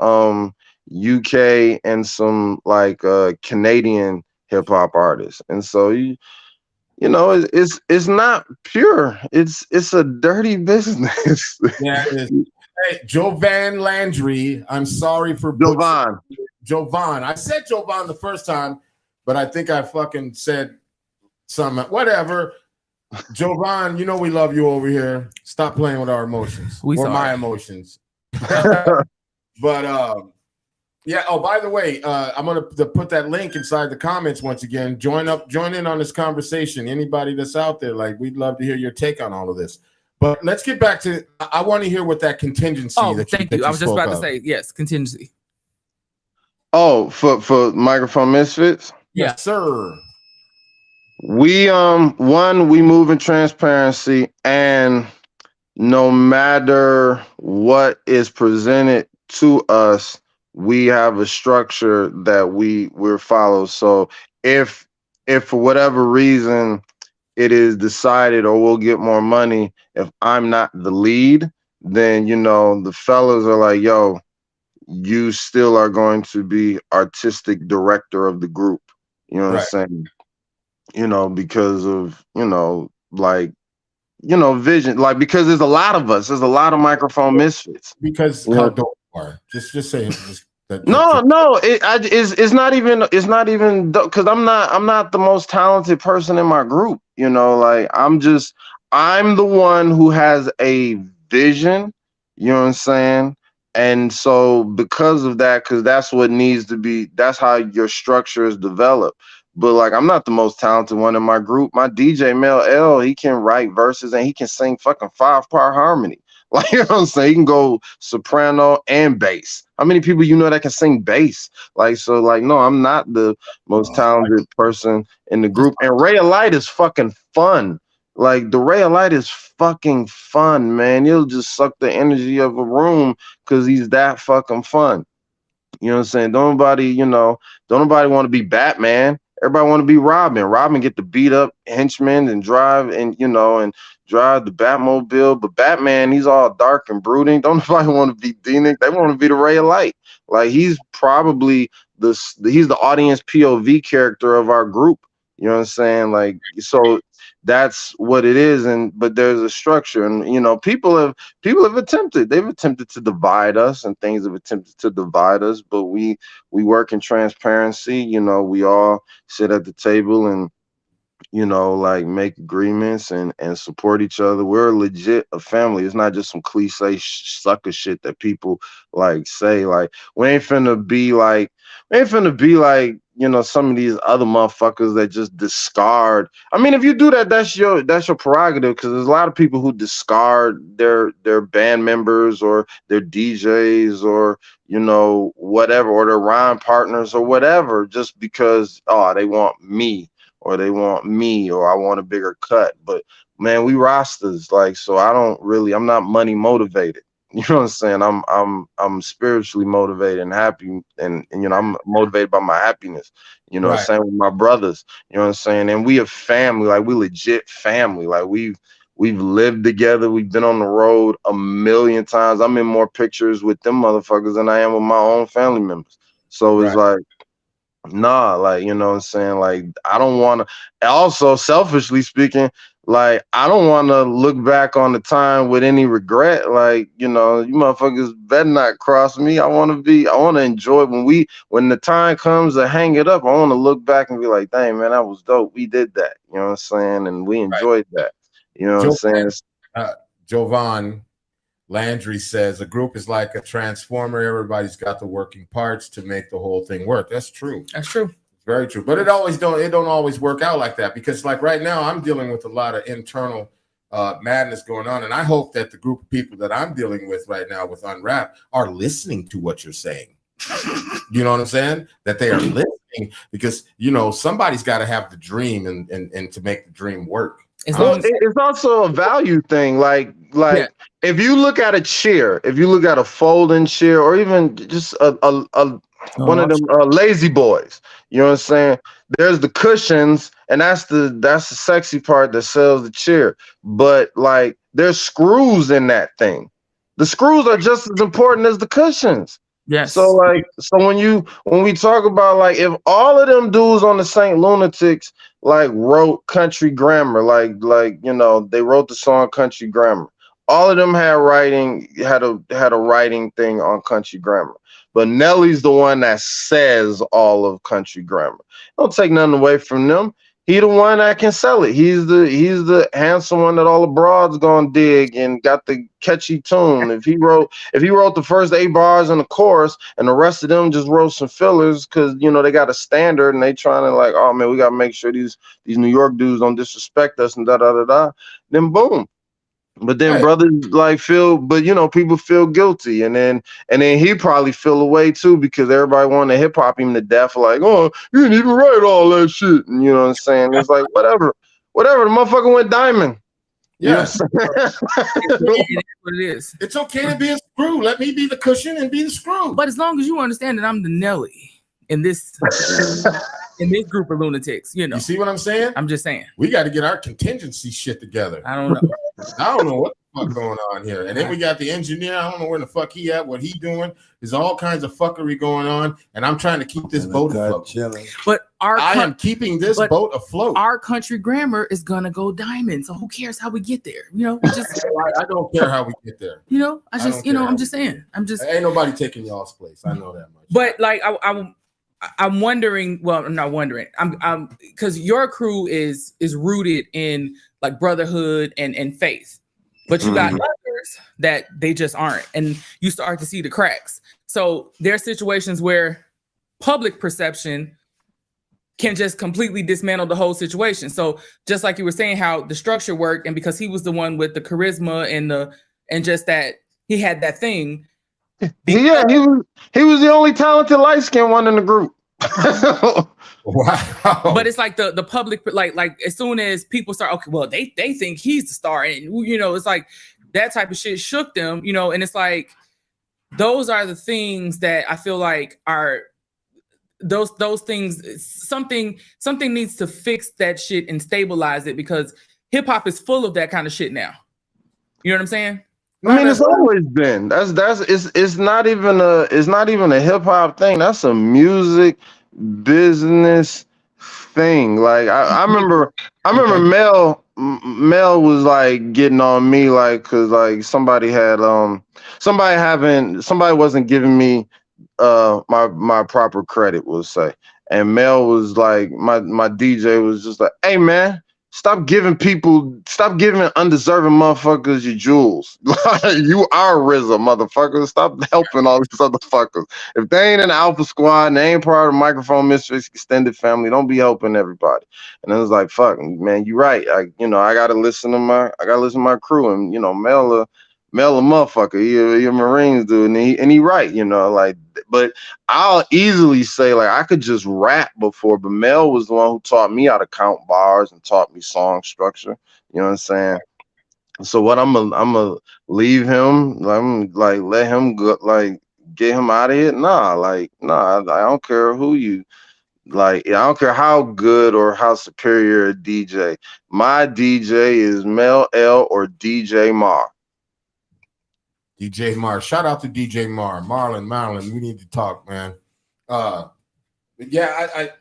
UK and some like Canadian hip hop artists. And so you know, it's not pure. It's a dirty business. Yeah, it is. Hey, Jovan Landry. I'm sorry for Jovan. I said Jovan the first time, but I think I fucking said something. Whatever. Jovan, you know we love you over here. Stop playing with our emotions. My emotions. But yeah. Oh, by the way, I'm gonna put that link inside the comments once again. Join in on this conversation. Anybody that's out there, like, we'd love to hear your take on all of this. But let's get back to. I want to hear what that contingency. Thank you. I was just about to say yes, contingency. Oh, for Microphone Misfits. Yes, sir. We we move in transparency, and no matter what is presented to us, we have a structure that we're follow. So if for whatever reason it is decided or we'll get more money, if I'm not the lead, then, you know, the fellas are like, yo, you still are going to be artistic director of the group. You know what I'm saying? You know, because of, you know, like, you know, vision, like, because there's a lot of us, there's a lot of Microphone Misfits. Because how dope you are. Just say it. No, it's not even because I'm not the most talented person in my group. You know, like, I'm the one who has a vision. You know what I'm saying? And so because of that, because that's what needs to be, that's how your structure is developed. But, like, I'm not the most talented one in my group. My DJ Mell, he can write verses and he can sing fucking 5-part harmony. Like, you know what I'm saying? He can go soprano and bass. How many people you know that can sing bass? Like, so like, no, I'm not the most talented person in the group. And Ray of Light is fucking fun. Like, the Ray of Light is fucking fun, man. He'll just suck the energy of a room because he's that fucking fun. You know what I'm saying? Don't nobody want to be Batman. Everybody want to be Robin. Robin get to beat up henchmen and drive and drive the Batmobile. But Batman, he's all dark and brooding. Don't nobody want to be D-Nick. They want to be the Ray of Light. Like, he's probably he's the audience POV character of our group. You know what I'm saying? Like, so that's what it is. But there's a structure, and people have attempted. They've attempted to divide us, and things have attempted to divide us. But we work in transparency. We all sit at the table and like make agreements and support each other. We're legit a family. It's not just some cliche sucker shit that people like say. Like, we ain't finna be like some of these other motherfuckers that just discard. I mean, if you do that, that's your prerogative, because there's a lot of people who discard their band members or their DJs or whatever, or their rhyme partners or whatever, just because they want me, or they want me, or I want a bigger cut. But man, we rosters, like, so I'm not money motivated. You know what I'm saying? I'm spiritually motivated and happy, and I'm motivated by my happiness. Right. Same with my brothers. You know what I'm saying? And we a family, like, we legit family. Like, we've lived together. We've been on the road a million times. I'm in more pictures with them motherfuckers than I am with my own family members. So it's like, nah, like, you know what I'm saying? Like, I don't want to, also selfishly speaking, like, I don't want to look back on the time with any regret. Like, you motherfuckers better not cross me. I want to enjoy when the time comes to hang it up. I want to look back and be like, dang, man, that was dope. We did that. You know what I'm saying? And we enjoyed that. You know what I'm saying? Jovan Landry says a group is like a transformer. Everybody's got the working parts to make the whole thing work. That's true. That's true. Very true. But it don't always work out like that, because like right now I'm dealing with a lot of internal madness going on, and I hope that the group of people that I'm dealing with right now with Unwrap are listening to what you're saying. You know what I'm saying? That they are listening, because somebody's got to have the dream and to make the dream work. It's also a value thing. Like if you look at a chair, if you look at a folding chair, or even just one of them lazy boys, you know what I'm saying? There's the cushions, and that's the sexy part that sells the chair. But like, there's screws in that thing. The screws are just as important as the cushions. Yes. So when we talk about, like, if all of them dudes on the Saint Lunatics like wrote Country Grammar, like they wrote the song Country Grammar. All of them had a writing thing on Country Grammar. But Nelly's the one that says all of Country Grammar. Don't take nothing away from them. He the one that can sell it. He's the handsome one that all the broads gonna dig and got the catchy tune. If he wrote the first 8 bars in the chorus, and the rest of them just wrote some fillers because they got a standard and they trying to, like, oh man, we gotta make sure these New York dudes don't disrespect us and da da da da. Then boom. But then brothers people feel guilty, and then he probably feel away too, because everybody wanted to hip hop him to death. Like, oh, you didn't even write all that shit, and you know what I'm saying? It's like, whatever. The motherfucker went diamond. Yeah, it's what it is. It's okay to be a screw. Let me be the cushion and be the screw. But as long as you understand that I'm the Nelly in this group of lunatics, You see what I'm saying? I'm just saying. We got to get our contingency shit together. I don't know. I don't know what the fuck going on here. And then we got the engineer. I don't know where the fuck he at, what he doing. There's all kinds of fuckery going on, and I'm trying to keep this boat afloat. But I am keeping this boat afloat. Our Country Grammar is gonna go diamond. So who cares how we get there? I don't care how we get there. I'm just saying. Ain't nobody taking y'all's place. I know that much. But like I'm wondering. Well, I'm not wondering. I'm because your crew is rooted in like brotherhood and faith, but you got others that they just aren't, and you start to see the cracks. So there are situations where public perception can just completely dismantle the whole situation. So just like you were saying, how the structure worked, and because he was the one with the charisma and just that he had that thing. Yeah, he was the only talented light skinned one in the group. Wow. But it's like the public, like as soon as people start, okay, well, they think he's the star, and you know, it's like that type of shit shook them, you know, and it's like those are the things that I feel like are those things. Something needs to fix that shit and stabilize it, because hip hop is full of that kind of shit now. You know what I'm saying? I mean, it's always been. It's not even a hip hop thing. That's a music business thing. Like I remember Mel was like getting on me, like, cause like somebody wasn't giving me my proper credit, we'll say. And Mel was like, my DJ was just like, hey man, stop giving undeserving motherfuckers your jewels. You are RZA, motherfucker. Stop helping all these other fuckers. If they ain't in the Alpha Squad and they ain't part of the Microphone Misfits extended family, don't be helping everybody. And it was like, fuck, man, you right. I gotta listen to my crew. And you know, Mel a motherfucker. He a Marines dude, and he right, you know, like. But I'll easily say, like, I could just rap before, but Mel was the one who taught me how to count bars and taught me song structure. You know what I'm saying? So what I'm gonna leave him? I'm like, let him go, like, get him out of here? Nah, I don't care who you like. I don't care how good or how superior a DJ. My DJ is MELLE or DJ Mar. DJ Mar. Shout out to DJ Mar. Marlon, we need to talk, man. Yeah,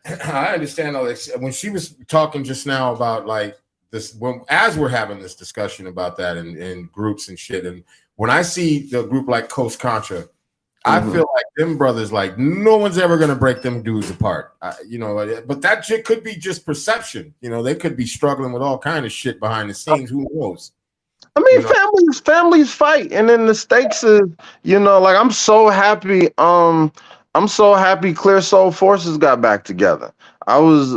I understand all this. When she was talking just now about like this, as we're having this discussion about that in groups and shit, and when I see the group like Coast Contra, I feel like them brothers, like no one's ever gonna break them dudes apart. You know, but that shit could be just perception. You know, they could be struggling with all kind of shit behind the scenes. Who knows? I mean, families fight, and then the stakes is, you know, like I'm so happy Clear Soul Forces got back together. I was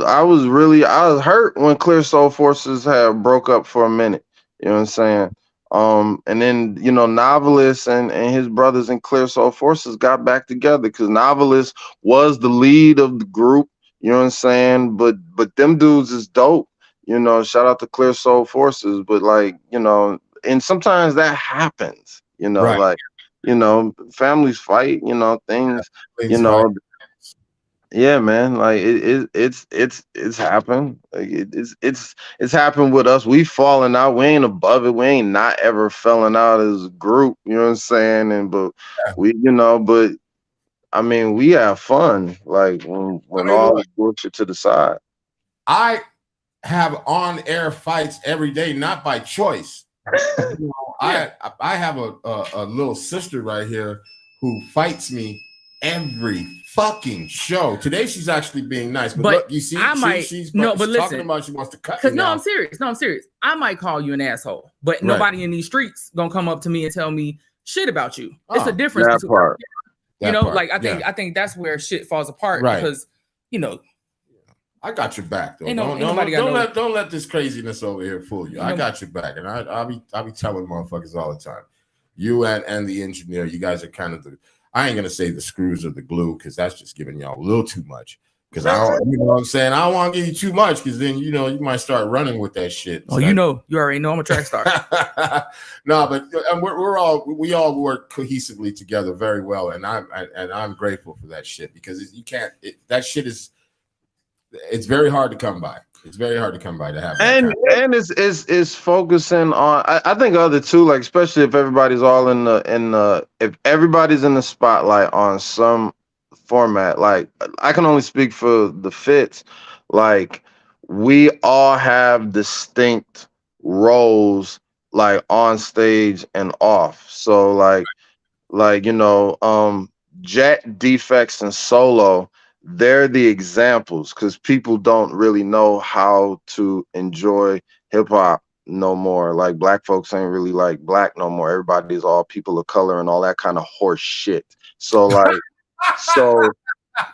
hurt when Clear Soul Forces had broke up for a minute. You know what I'm saying? And then, you know, Novelist and his brothers in Clear Soul Forces got back together because Novelist was the lead of the group. You know what I'm saying? But them dudes is dope. You know, shout out to Clear Soul Forces. But like, you know, and sometimes that happens, you know, right. Like, you know, families fight, you know, things, you know, fight. Yeah, man, like it's happened. Like it's happened with us. We've fallen out. We ain't above it. We ain't not ever falling out as a group, you know what I'm saying? And but we, you know, but I mean, we have fun, like when all the bullshit to the side. I have on-air fights every day, not by choice. You know, I have a little sister right here who fights me every fucking show. Today she's actually being nice, but look, you see, she's listen, talking about she wants to cut me. No, I'm serious. I might call you an asshole, but nobody in these streets gonna come up to me and tell me shit about you. It's a difference between you know, like I think that's where shit falls apart, because you know. I got your back though. Don't let this craziness over here fool you. I got your back, and I'll be telling motherfuckers all the time. You and the engineer, you guys are kind of I ain't gonna say the screws or the glue, because that's just giving y'all a little too much. Because I don't, you know what I'm saying? I don't want to give you too much, because then you know you might start running with that shit. Oh, you know, you already know I'm a track star. No, but we all work cohesively together very well, and I'm grateful for that shit, because you can't. That shit is. It's very hard to come by. It's very hard to come by to have. And it's focusing on. I think other two, like especially if everybody's all if everybody's in the spotlight on some format. Like I can only speak for the Fits. Like we all have distinct roles, like on stage and off. So like you know, Jet, Defects, and Solo. They're the examples, because people don't really know how to enjoy hip hop no more. Like black folks ain't really like black no more. Everybody's all people of color and all that kind of horse shit. So like, so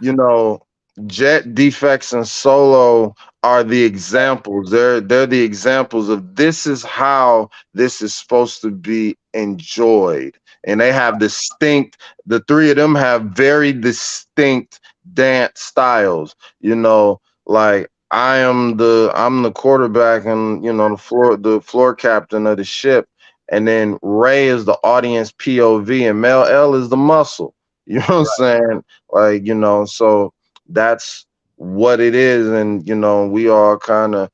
you know, Jet, Defects, and Solo are the examples. They're the examples of this is how this is supposed to be enjoyed. And they have distinct, the three of them have very distinct dance styles. You know, like I'm the quarterback and the floor captain of the ship. And then Ray is the audience POV and Mel is the muscle. You know what I'm saying? Like, so that's what it is. And, we all kind of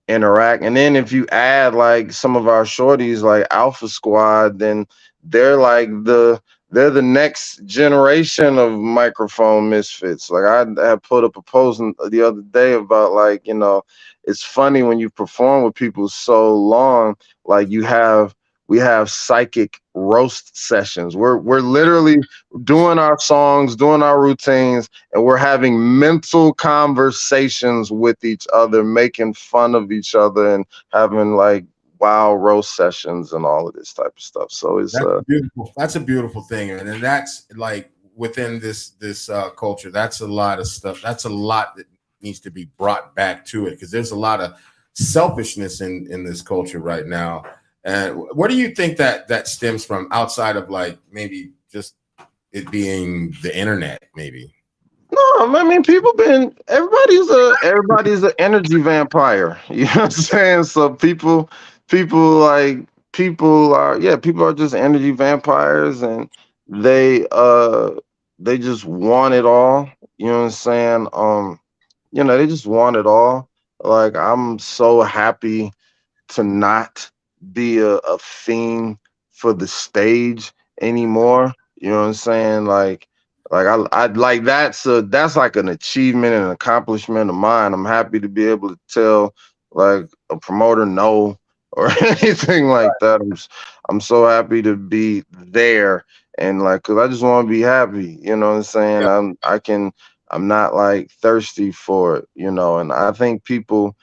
interact. And then if you add like some of our shorties like Alpha Squad, then they're like they're the next generation of microphone misfits. Like I had put up a post the other day about like, it's funny when you perform with people so long, like we have psychic roast sessions. We're literally doing our songs, doing our routines, and we're having mental conversations with each other, making fun of each other and having like wild roast sessions and all of this type of stuff. So it's beautiful. That's a beautiful thing. And that's like within this culture, that's a lot of stuff. That's a lot that needs to be brought back to it because there's a lot of selfishness in this culture right now. And what do you think that stems from outside of like maybe just it being the internet, maybe? No, I mean, everybody's an energy vampire. You know what I'm saying? So people are just energy vampires and they just want it all. You know what I'm saying? They just want it all. Like I'm so happy to not be a fiend for the stage anymore. You know what I'm saying? Like I like that's like an achievement and an accomplishment of mine. I'm happy to be able to tell like a promoter no or anything like that. I'm so happy to be there and like because I just want to be happy. You know what I'm saying? Yeah. I'm not like thirsty for it. And I think people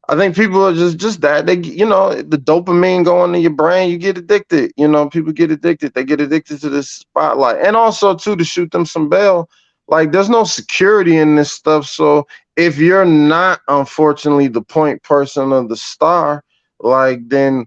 are just that they, the dopamine going in your brain, you get addicted. People get addicted. They get addicted to this spotlight. And also too, to shoot them some bail, like there's no security in this stuff. So if you're not, unfortunately, the point person of the star, like then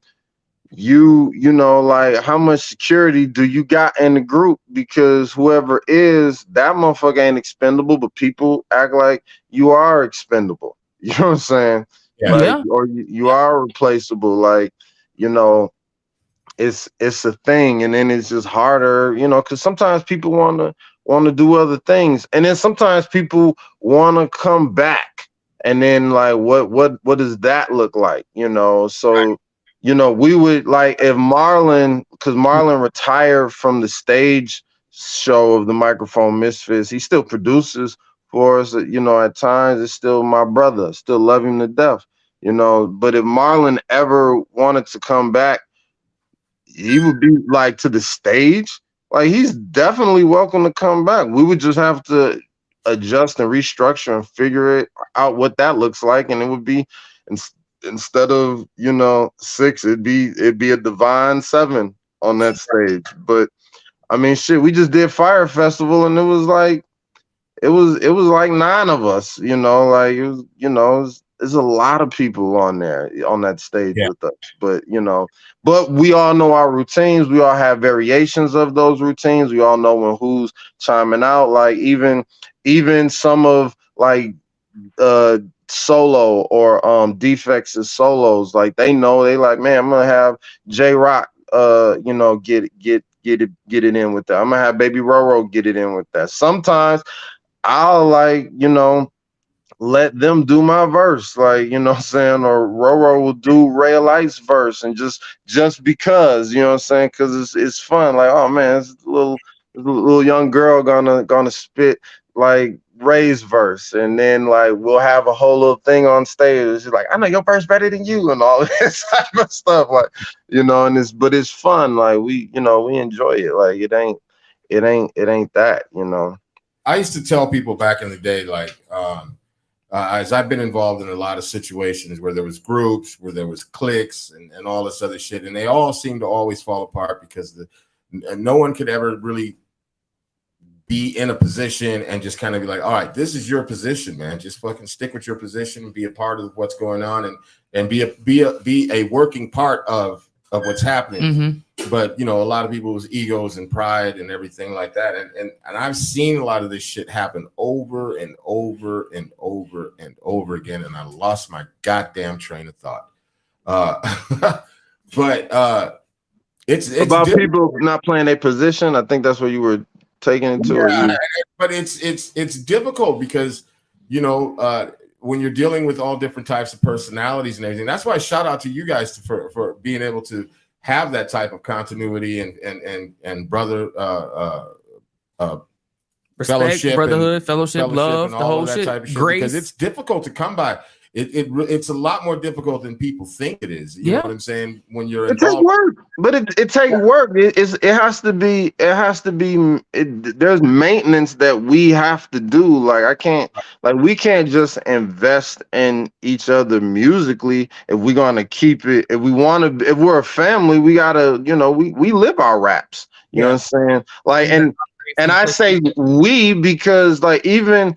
like how much security do you got in the group? Because whoever is, that motherfucker ain't expendable, but people act like you are expendable. You know what I'm saying? Yeah. Like, or you are replaceable. Like, it's a thing, and then it's just harder, because sometimes people want to do other things, and then sometimes people want to come back, and then like what does that look like? So we would like if because Marlon retired from the stage show of the Microphone Misfits, he still produces for us. At times it's still my brother, still love him to death. But if Marlon ever wanted to come back, he would be like to the stage. Like he's definitely welcome to come back. We would just have to adjust and restructure and figure it out what that looks like. And it would be instead of 6, it'd be a divine 7 on that stage. But I mean, shit, we just did Fire Festival and it was like 9 of us. Like it was. There's a lot of people on that stage with us, but we all know our routines. We all have variations of those routines. We all know when who's chiming out. Like even some of like solo or Defects' solos, like they know they like, man, I'm gonna have J Rock get it in with that. I'm gonna have Baby Roro get it in with that. Sometimes I'll like let them do my verse, like, what I'm saying, or Roro will do Ray Light's verse, and just because, what I'm saying, because it's fun, like, oh man, this little young girl gonna spit like Ray's verse, and then like we'll have a whole little thing on stage. It's like, I know your verse better than you, and all this type of stuff, like, and it's fun, like we enjoy it, like it ain't that, I used to tell people back in the day, like, as I've been involved in a lot of situations where there was groups, where there was cliques and all this other shit, and they all seem to always fall apart because no one could ever really be in a position and just kind of be like, all right, this is your position, man. Just fucking stick with your position and be a part of what's going on and be a working part of what's happening. But you know, a lot of people's egos and pride and everything like that. And I've seen a lot of this shit happen over and over and over and over again. And I lost my goddamn train of thought. But it's about different. people not playing their position. I think that's what you were taking it to. Yeah, but it's difficult because you know when you're dealing with all different types of personalities and everything. That's why shout out to you guys for being able to have that type of continuity and brother respect, brotherhood, fellowship, love, and the whole that shit. type of shit, Grace. because it's difficult to come by. It's a lot more difficult than people think it is. You know what I'm saying? When you're it takes work, but it takes work. It has to be. There's maintenance that we have to do. Like we can't just invest in each other musically if we're gonna keep it. If we're a family, we gotta. You know, we live our raps. You know what I'm saying? Like and I say we because like even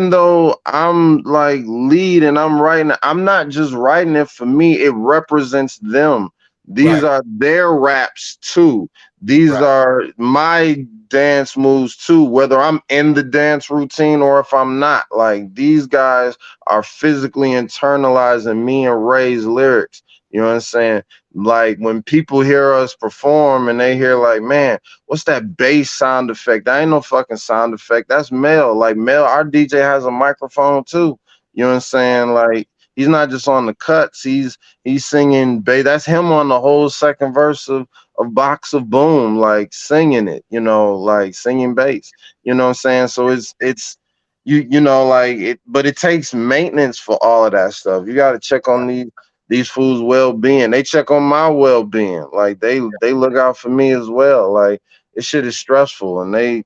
though I'm like lead and I'm writing, I'm not just writing it for me. It represents them. These are their raps too. These are my dance moves too, whether I'm in the dance routine or if I'm not. Like these guys are physically internalizing me and Ray's lyrics. You know what I'm saying? Like when people hear us perform and they hear like, man, what's that bass sound effect? That ain't no fucking sound effect. That's Mel. Like Mel, our DJ has a microphone too. You know what I'm saying? Like he's not just on the cuts. He's singing bass. That's him on the whole second verse of Box of Boom, like singing it. You know, like singing bass. You know what I'm saying? So it's you know like it, but it takes maintenance for all of that stuff. You got to check on these fools' well-being. They check on my well-being. Like they look out for me as well. Like this shit is stressful, and they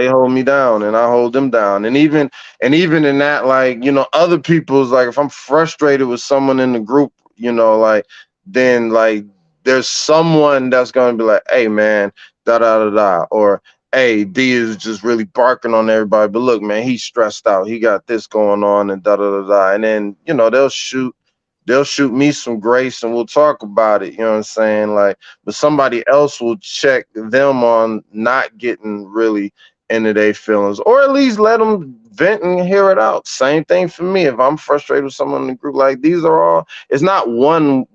hold me down, and I hold them down. And even in that, like you know, other people's like if I'm frustrated with someone in the group, you know, like then like there's someone that's gonna be like, hey man, da da da da, or hey, D is just really barking on everybody. But look, man, he's stressed out. He got this going on and da da da da. And then, you know, they'll shoot me some grace and we'll talk about it. You know what I'm saying? Like, but somebody else will check them on not getting really into their feelings, or at least let them vent and hear it out. Same thing for me. If I'm frustrated with someone in the group, like these are all, it's not one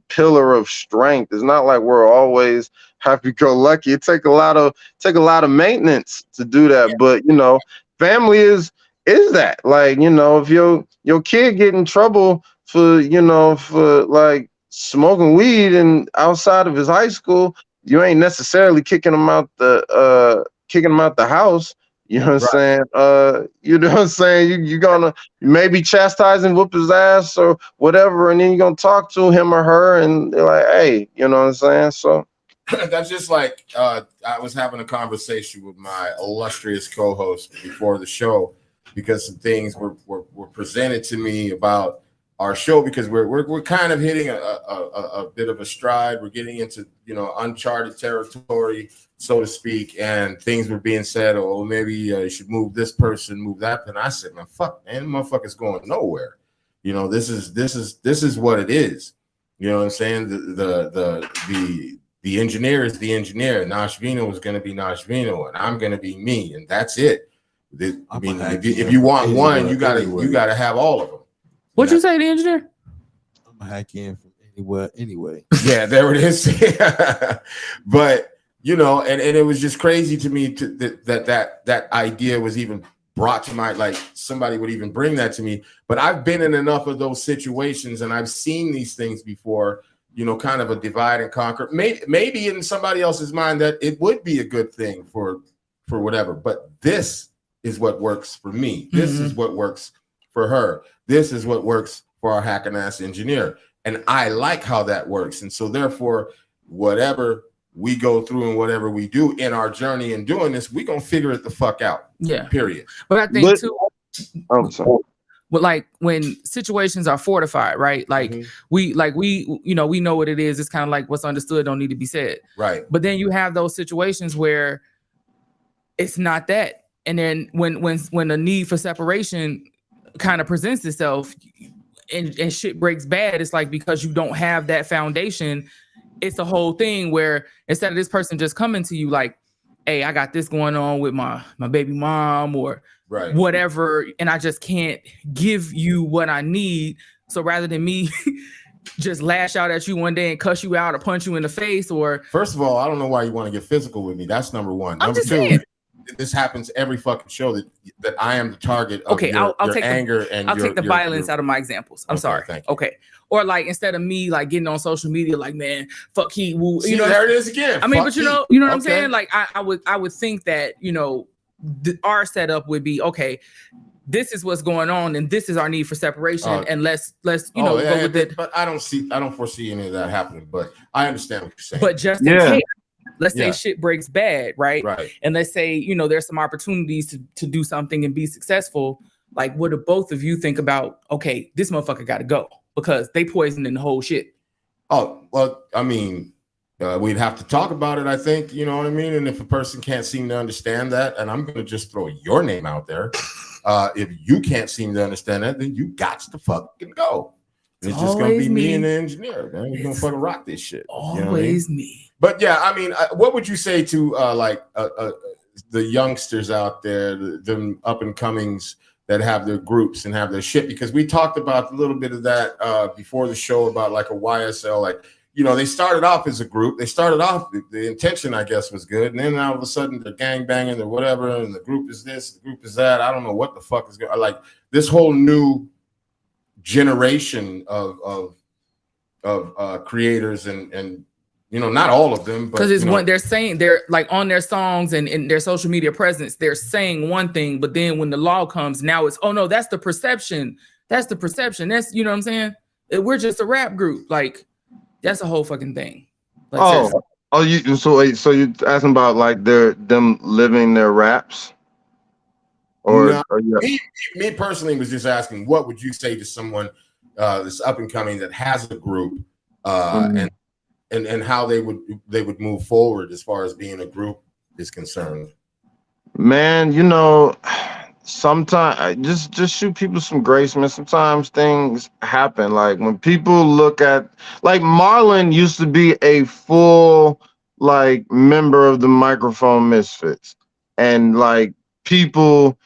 pillar of strength. It's not like we're always happy-go-lucky. It take a lot of maintenance to do that. Yeah. But you know, family is that. Like, you know, if your kid get in trouble for like smoking weed and outside of his high school, you ain't necessarily kicking him out the house. You know what I'm saying? You know what I'm saying? You're gonna maybe chastise and whoop his ass or whatever, and then you're gonna talk to him or her and they're like, hey, you know what I'm saying? So that's just like I was having a conversation with my illustrious co-host before the show because some things were presented to me about our show, because we're kind of hitting a bit of a stride. We're getting into, you know, uncharted territory, so to speak, and things were being said, oh, maybe you should move this person, move that. And I said, man, fuck, man, motherfucker's going nowhere. You know, this is what it is. You know what I'm saying? The engineer is the engineer. Nash Vino is going to be Nash Vino, and I'm going to be me, and that's it. I mean, if you want one, you gotta have all of them. What'd you say, the engineer? I'm gonna hack in from anywhere anyway. Yeah, there it is. But you know, and it was just crazy to me that idea was even brought to my, like somebody would even bring that to me. But I've been in enough of those situations and I've seen these things before, you know, kind of a divide and conquer. Maybe in somebody else's mind that it would be a good thing for whatever, but this is what works for me. This is what works for her. This is what works for our hacking ass engineer. And I like how that works. And so therefore, whatever we go through and whatever we do in our journey in doing this, we're going to figure it the fuck out. Yeah. Period. But I think too, I'm sorry. But like when situations are fortified, right? Like we you know, we know what it is. It's kind of like what's understood don't need to be said. Right. But then you have those situations where it's not that. And then when the need for separation kind of presents itself and shit breaks bad, it's like because you don't have that foundation, it's a whole thing where instead of this person just coming to you like, hey, I got this going on with my baby mom or whatever, and I just can't give you what I need. So rather than me just lash out at you one day and cuss you out or punch you in the face, or first of all, I don't know why you want to get physical with me. That's number one. Number two, saying. This happens every fucking show that I am the target of your take anger and I'll take the violence out of my examples. I'm sorry. Okay. Or like instead of me like getting on social media like, man, fuck he woo. See, there it is again. I mean, but you know what I'm saying? Like I would think that, you know, our setup would be okay. This is what's going on, and this is our need for separation, and let's go with it. But I don't foresee any of that happening. But I understand what you're saying. But just in case, let's say shit breaks bad, right? Right. And let's say, you know, there's some opportunities to do something and be successful. Like, what do both of you think about? Okay, this motherfucker got to go because they poisoning the whole shit. Oh well, I mean, we'd have to talk about it. I think, you know what I mean. And if a person can't seem to understand that, and I'm going to just throw your name out there. If you can't seem to understand that, then you got to fucking go. It's just gonna be me and the engineer, man. We're gonna fucking rock this shit. Always me. But yeah, I mean, what would you say to the youngsters out there, the up and comings that have their groups and have their shit? Because we talked about a little bit of that before the show about like a YSL, like, you know, they started off as a group. They started off, the intention, I guess, was good. And then all of a sudden they're gang banging or whatever. And the group is this, the group is that. I don't know what the fuck is going on. Like this whole new generation of creators and, you know, not all of them. Because it's one, they're saying, they're like on their songs and in their social media presence, they're saying one thing. But then when the law comes, now it's, oh no, that's the perception. That's the perception. That's, you know what I'm saying? We're just a rap group. Like, that's a whole fucking thing. Like, so you're asking about like them living their raps, or, no, me personally was just asking, what would you say to someone that's up and coming that has a group, and how they would move forward as far as being a group is concerned? Man, you know, sometimes just shoot people some grace, man. Sometimes things happen. Like when people look at, like Marlon used to be a full like member of the Microphone Misfits, and like people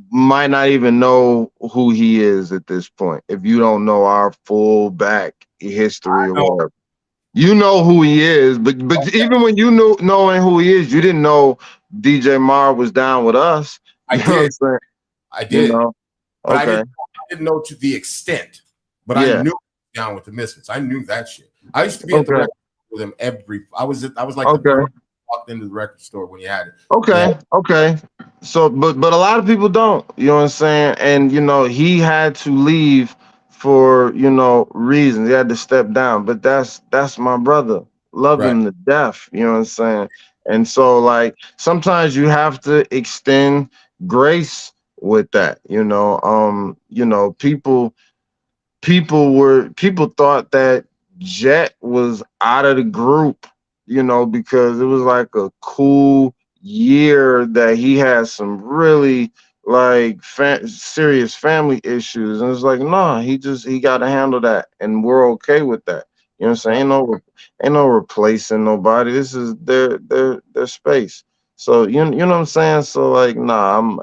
might not even know who he is at this point if you don't know our full back history or whatever. You know who he is, but even when you knowing who he is, you didn't know DJ Mar was down with us. I did. You know? Okay. I didn't know to the extent, but I knew he was down with the Misfits. I knew that shit. I used to be at the record with him I was like the first walked into the record store when he had it. Okay. So, but a lot of people don't. You know what I'm saying? And you know, he had to leave for, you know, reasons. He had to step down. But that's my brother. Love him to death. You know what I'm saying? And so, like, sometimes you have to extend grace with that. You know, people thought that Jet was out of the group, you know, because it was like a cool year that he had some really like serious family issues, and it's like, nah, he got to handle that, and we're okay with that. You know what I'm saying? Ain't no replacing nobody. This is their space. So you know what I'm saying? So like, nah,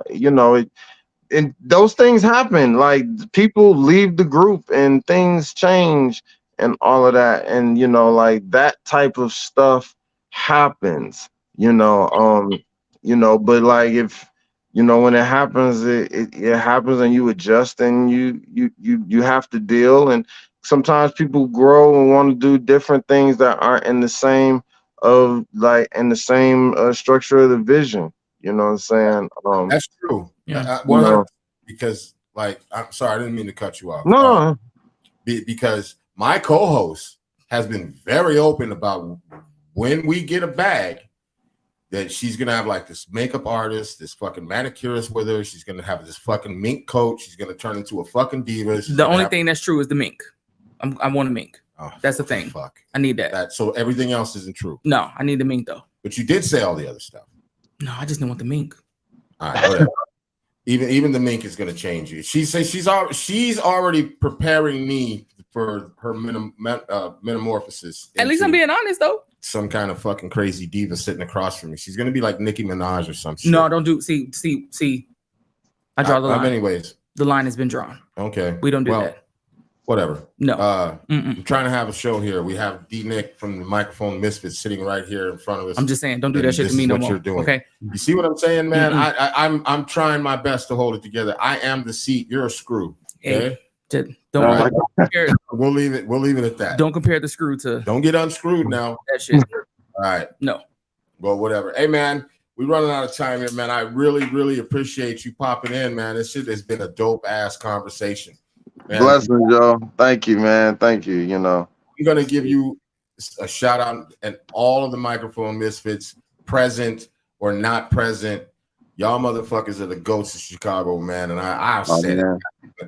and those things happen. Like people leave the group and things change and all of that. And you know, like that type of stuff happens, you know, but like if you know, when it happens, it happens, and you adjust, and you have to deal. And sometimes people grow and want to do different things that aren't in the same structure of the vision. You know what I'm saying? That's true. Yeah. Because like, I'm sorry, I didn't mean to cut you off. No. Because my co-host has been very open about when we get a bag, that she's gonna have like this makeup artist, this fucking manicurist with her. She's gonna have this fucking mink coat. She's gonna turn into a fucking diva. The only thing that's true is the mink. I want a mink. Oh, that's the thing. Fuck. I need that. So everything else isn't true. No, I need the mink though. But you did say all the other stuff. No, I just didn't want the mink. All right, whatever. Even the mink is going to change you. She says she's already preparing me for her metamorphosis. At least I'm being honest though. Some kind of fucking crazy diva sitting across from me. She's going to be like Nicki Minaj or some shit. No, don't do. See. I draw the line. Anyways, the line has been drawn. Okay, we don't do that. Whatever. No. I'm trying to have a show here. We have D Nick from the Microphone Misfits sitting right here in front of us. I'm just saying, don't do that shit to me no more. You're doing. Okay. You see what I'm saying, man? I'm trying my best to hold it together. I am the seat. You're a screw. Okay. Don't compare. We'll leave it at that. Don't compare the screw to. Don't get unscrewed now. That shit. All right. No. Well, whatever. Hey, man, we're running out of time here, man. I really, really appreciate you popping in, man. This shit has been a dope ass conversation. Man. Blessings, Joe. Thank you, man. Thank you. You know, I'm gonna give you a shout out and all of the Microphone Misfits, present or not present. Y'all motherfuckers are the goats of Chicago, man. And I said it.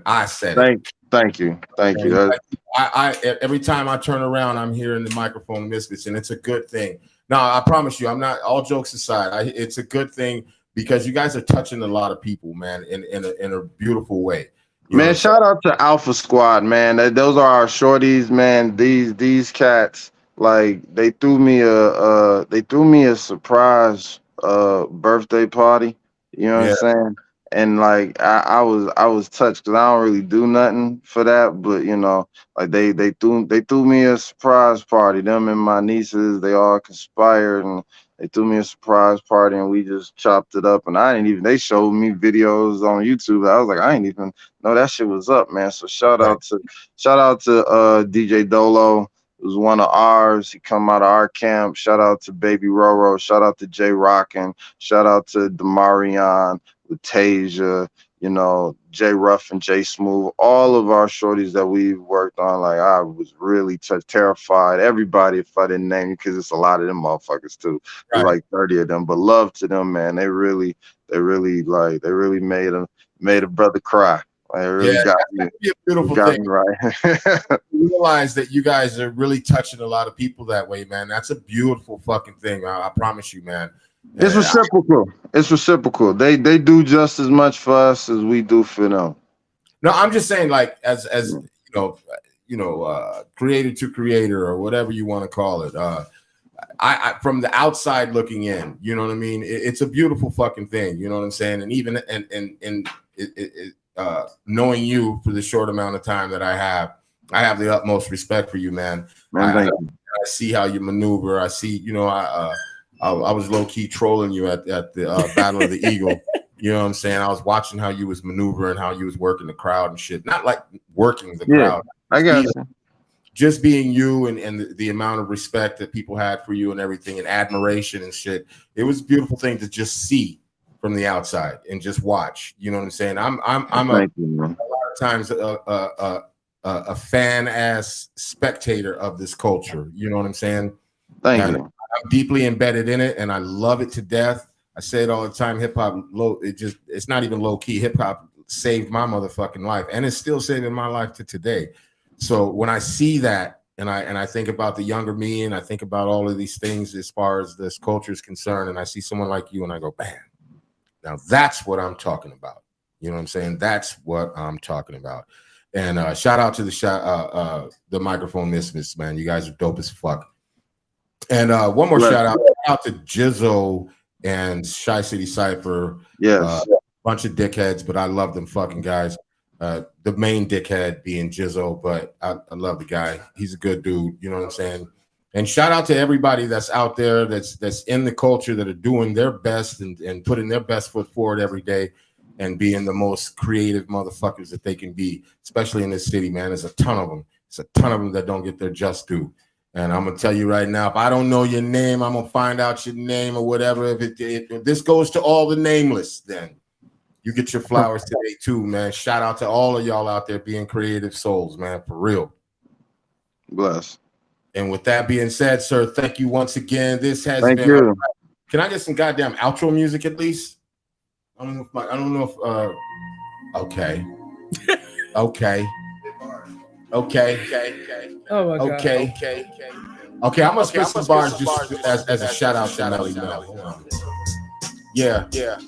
I said it. Thank you. I every time I turn around, I'm hearing the Microphone Misfits, and it's a good thing. No, I promise you, I'm not. All jokes aside, it's a good thing because you guys are touching a lot of people, man, in a beautiful way. Man, shout out to Alpha Squad, man. Those are our shorties, man. These cats, like they threw me a surprise birthday party. You know what I'm saying? And like I was touched because I don't really do nothing for that, but you know, like they threw me a surprise party. Them and my nieces, they all conspired and they threw me a surprise party and we just chopped it up. And they showed me videos on YouTube. I was like, I didn't even know that shit was up, man. So shout out to DJ Dolo. It was one of ours. He come out of our camp. Shout out to Baby Roro. Shout out to Jay Rockin. Shout out to Demarion, Latasia, you know, Jay Ruff and Jay Smooth. All of our shorties that we've worked on. Like I was really terrified. Everybody, if I didn't name you, because it's a lot of them motherfuckers too. There's like 30 of them. But love to them, man. They really made a brother cry. It really got me. A beautiful thing, right? You realize that you guys are really touching a lot of people that way, man. That's a beautiful fucking thing. I promise you, man. It's reciprocal. It's reciprocal. They do just as much for us as we do for them. No, I'm just saying, like as creator to creator or whatever you want to call it. I from the outside looking in, you know what I mean. It's a beautiful fucking thing. You know what I'm saying. And even knowing you for the short amount of time that I have the utmost respect for you, man. I see how you maneuver. I see, you know, I was low key trolling you at the Battle of the Eagle. You know what I'm saying? I was watching how you was maneuvering, how you was working the crowd and shit. Not like working the crowd. I got you. Just being you and the amount of respect that people had for you and everything and admiration and shit. It was a beautiful thing to just see from the outside and just watch. You know what I'm saying? I'm a lot of times a fan ass spectator of this culture. You know what I'm saying? Thank you. I'm deeply embedded in it and I love it to death. I say it all the time. Hip hop it's not even low key. Hip hop saved my motherfucking life and it's still saving my life to today. So when I see that and I think about the younger me and I think about all of these things as far as this culture is concerned and I see someone like you and I go, bam. Now that's what I'm talking about. You know what I'm saying? That's what I'm talking about. And shout out to the Microphone Misfits, man. You guys are dope as fuck. And one more shout out to Jizzo and Shy City Cypher. Yes. Bunch of dickheads, but I love them fucking guys. The main dickhead being Jizzo, but I love the guy. He's a good dude. You know what I'm saying? And shout out to everybody that's out there that's in the culture that are doing their best and putting their best foot forward every day and being the most creative motherfuckers that they can be, especially in this city, man. There's a ton of them. There's a ton of them that don't get their just due. And I'm gonna tell you right now, if I don't know your name, I'm gonna find out your name or whatever. If this goes to all the nameless, then you get your flowers today too, man. Shout out to all of y'all out there being creative souls, man, for real. Bless. And with that being said, sir, thank you once again. This has been. You. Can I get some goddamn outro music at least? I don't know if okay. Okay. Oh my God. Okay, I'm gonna spit some bars just as a shout out to Melle. Yeah. At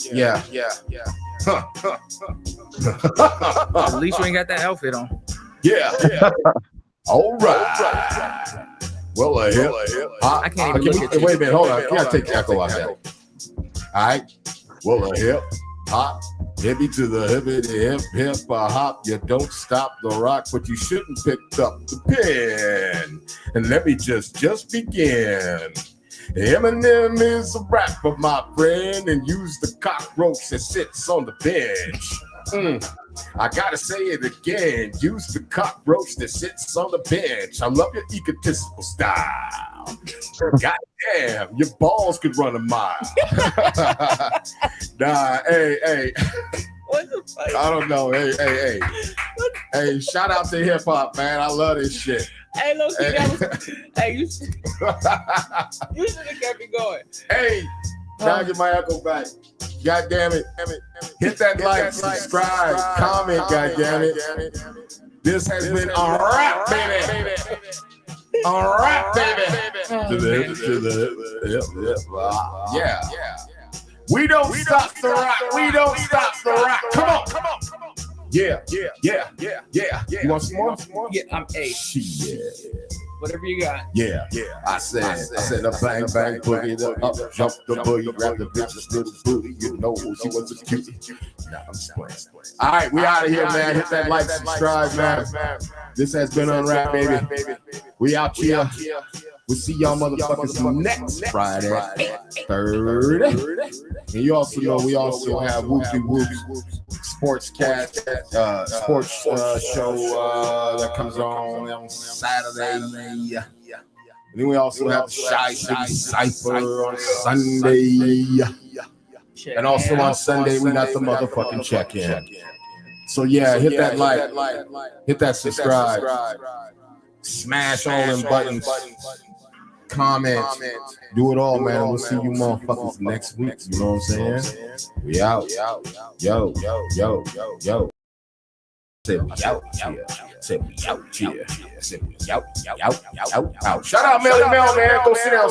least you ain't got that outfit on. Yeah. All right. Well, I can't even look at you. Wait a minute. Hold on. You gotta take the echo out of that. All right. Well, hip hop, hippie to the hippity hip hop. You don't stop the rock, but you shouldn't pick up the pen. And let me just begin. Eminem is a rapper, my friend, and use the cockroach that sits on the bench. I gotta say it again. Use the cockroach that sits on the bench. I love your egotistical style. God damn, your balls could run a mile. Nah, hey. What the fuck? I don't know. Hey, shout out to hip hop, man. I love this shit. Hey, look, hey, you should have kept it going. Hey, now get my echo back. God damn it. Hit that like, subscribe, comment, god damn it. This has been a rap, baby. A rap, baby. To the yeah. We don't stop the rock. We don't stop the rock. Come on. Yeah. You want some more? Yeah, I'm A. Shit. Whatever you got. Yeah. I said a bang, boogie, up, jump the boogie, grab the bitch's little booty. You know she was a cutie. Nah, I'm just playing. All right, we out of here, man. Hit that like, subscribe, man. This has been Unwrapped, baby. We out here. We'll see y'all motherfuckers next Friday, 3rd. And you also know we also have Whoopty Whoops Sportscast, sports show that comes on Saturday. And then we also have the Shy City Cypher on Sunday. And also on Sunday, we got the motherfucking check-in. So yeah, hit that like, hit that subscribe, smash all them buttons. Comment, do it all, man. We'll see you motherfuckers next week. You know what I'm saying? We out. Yo. Say we out here. Say we out here. Say we out. Shout out Melle, man. Go sit down.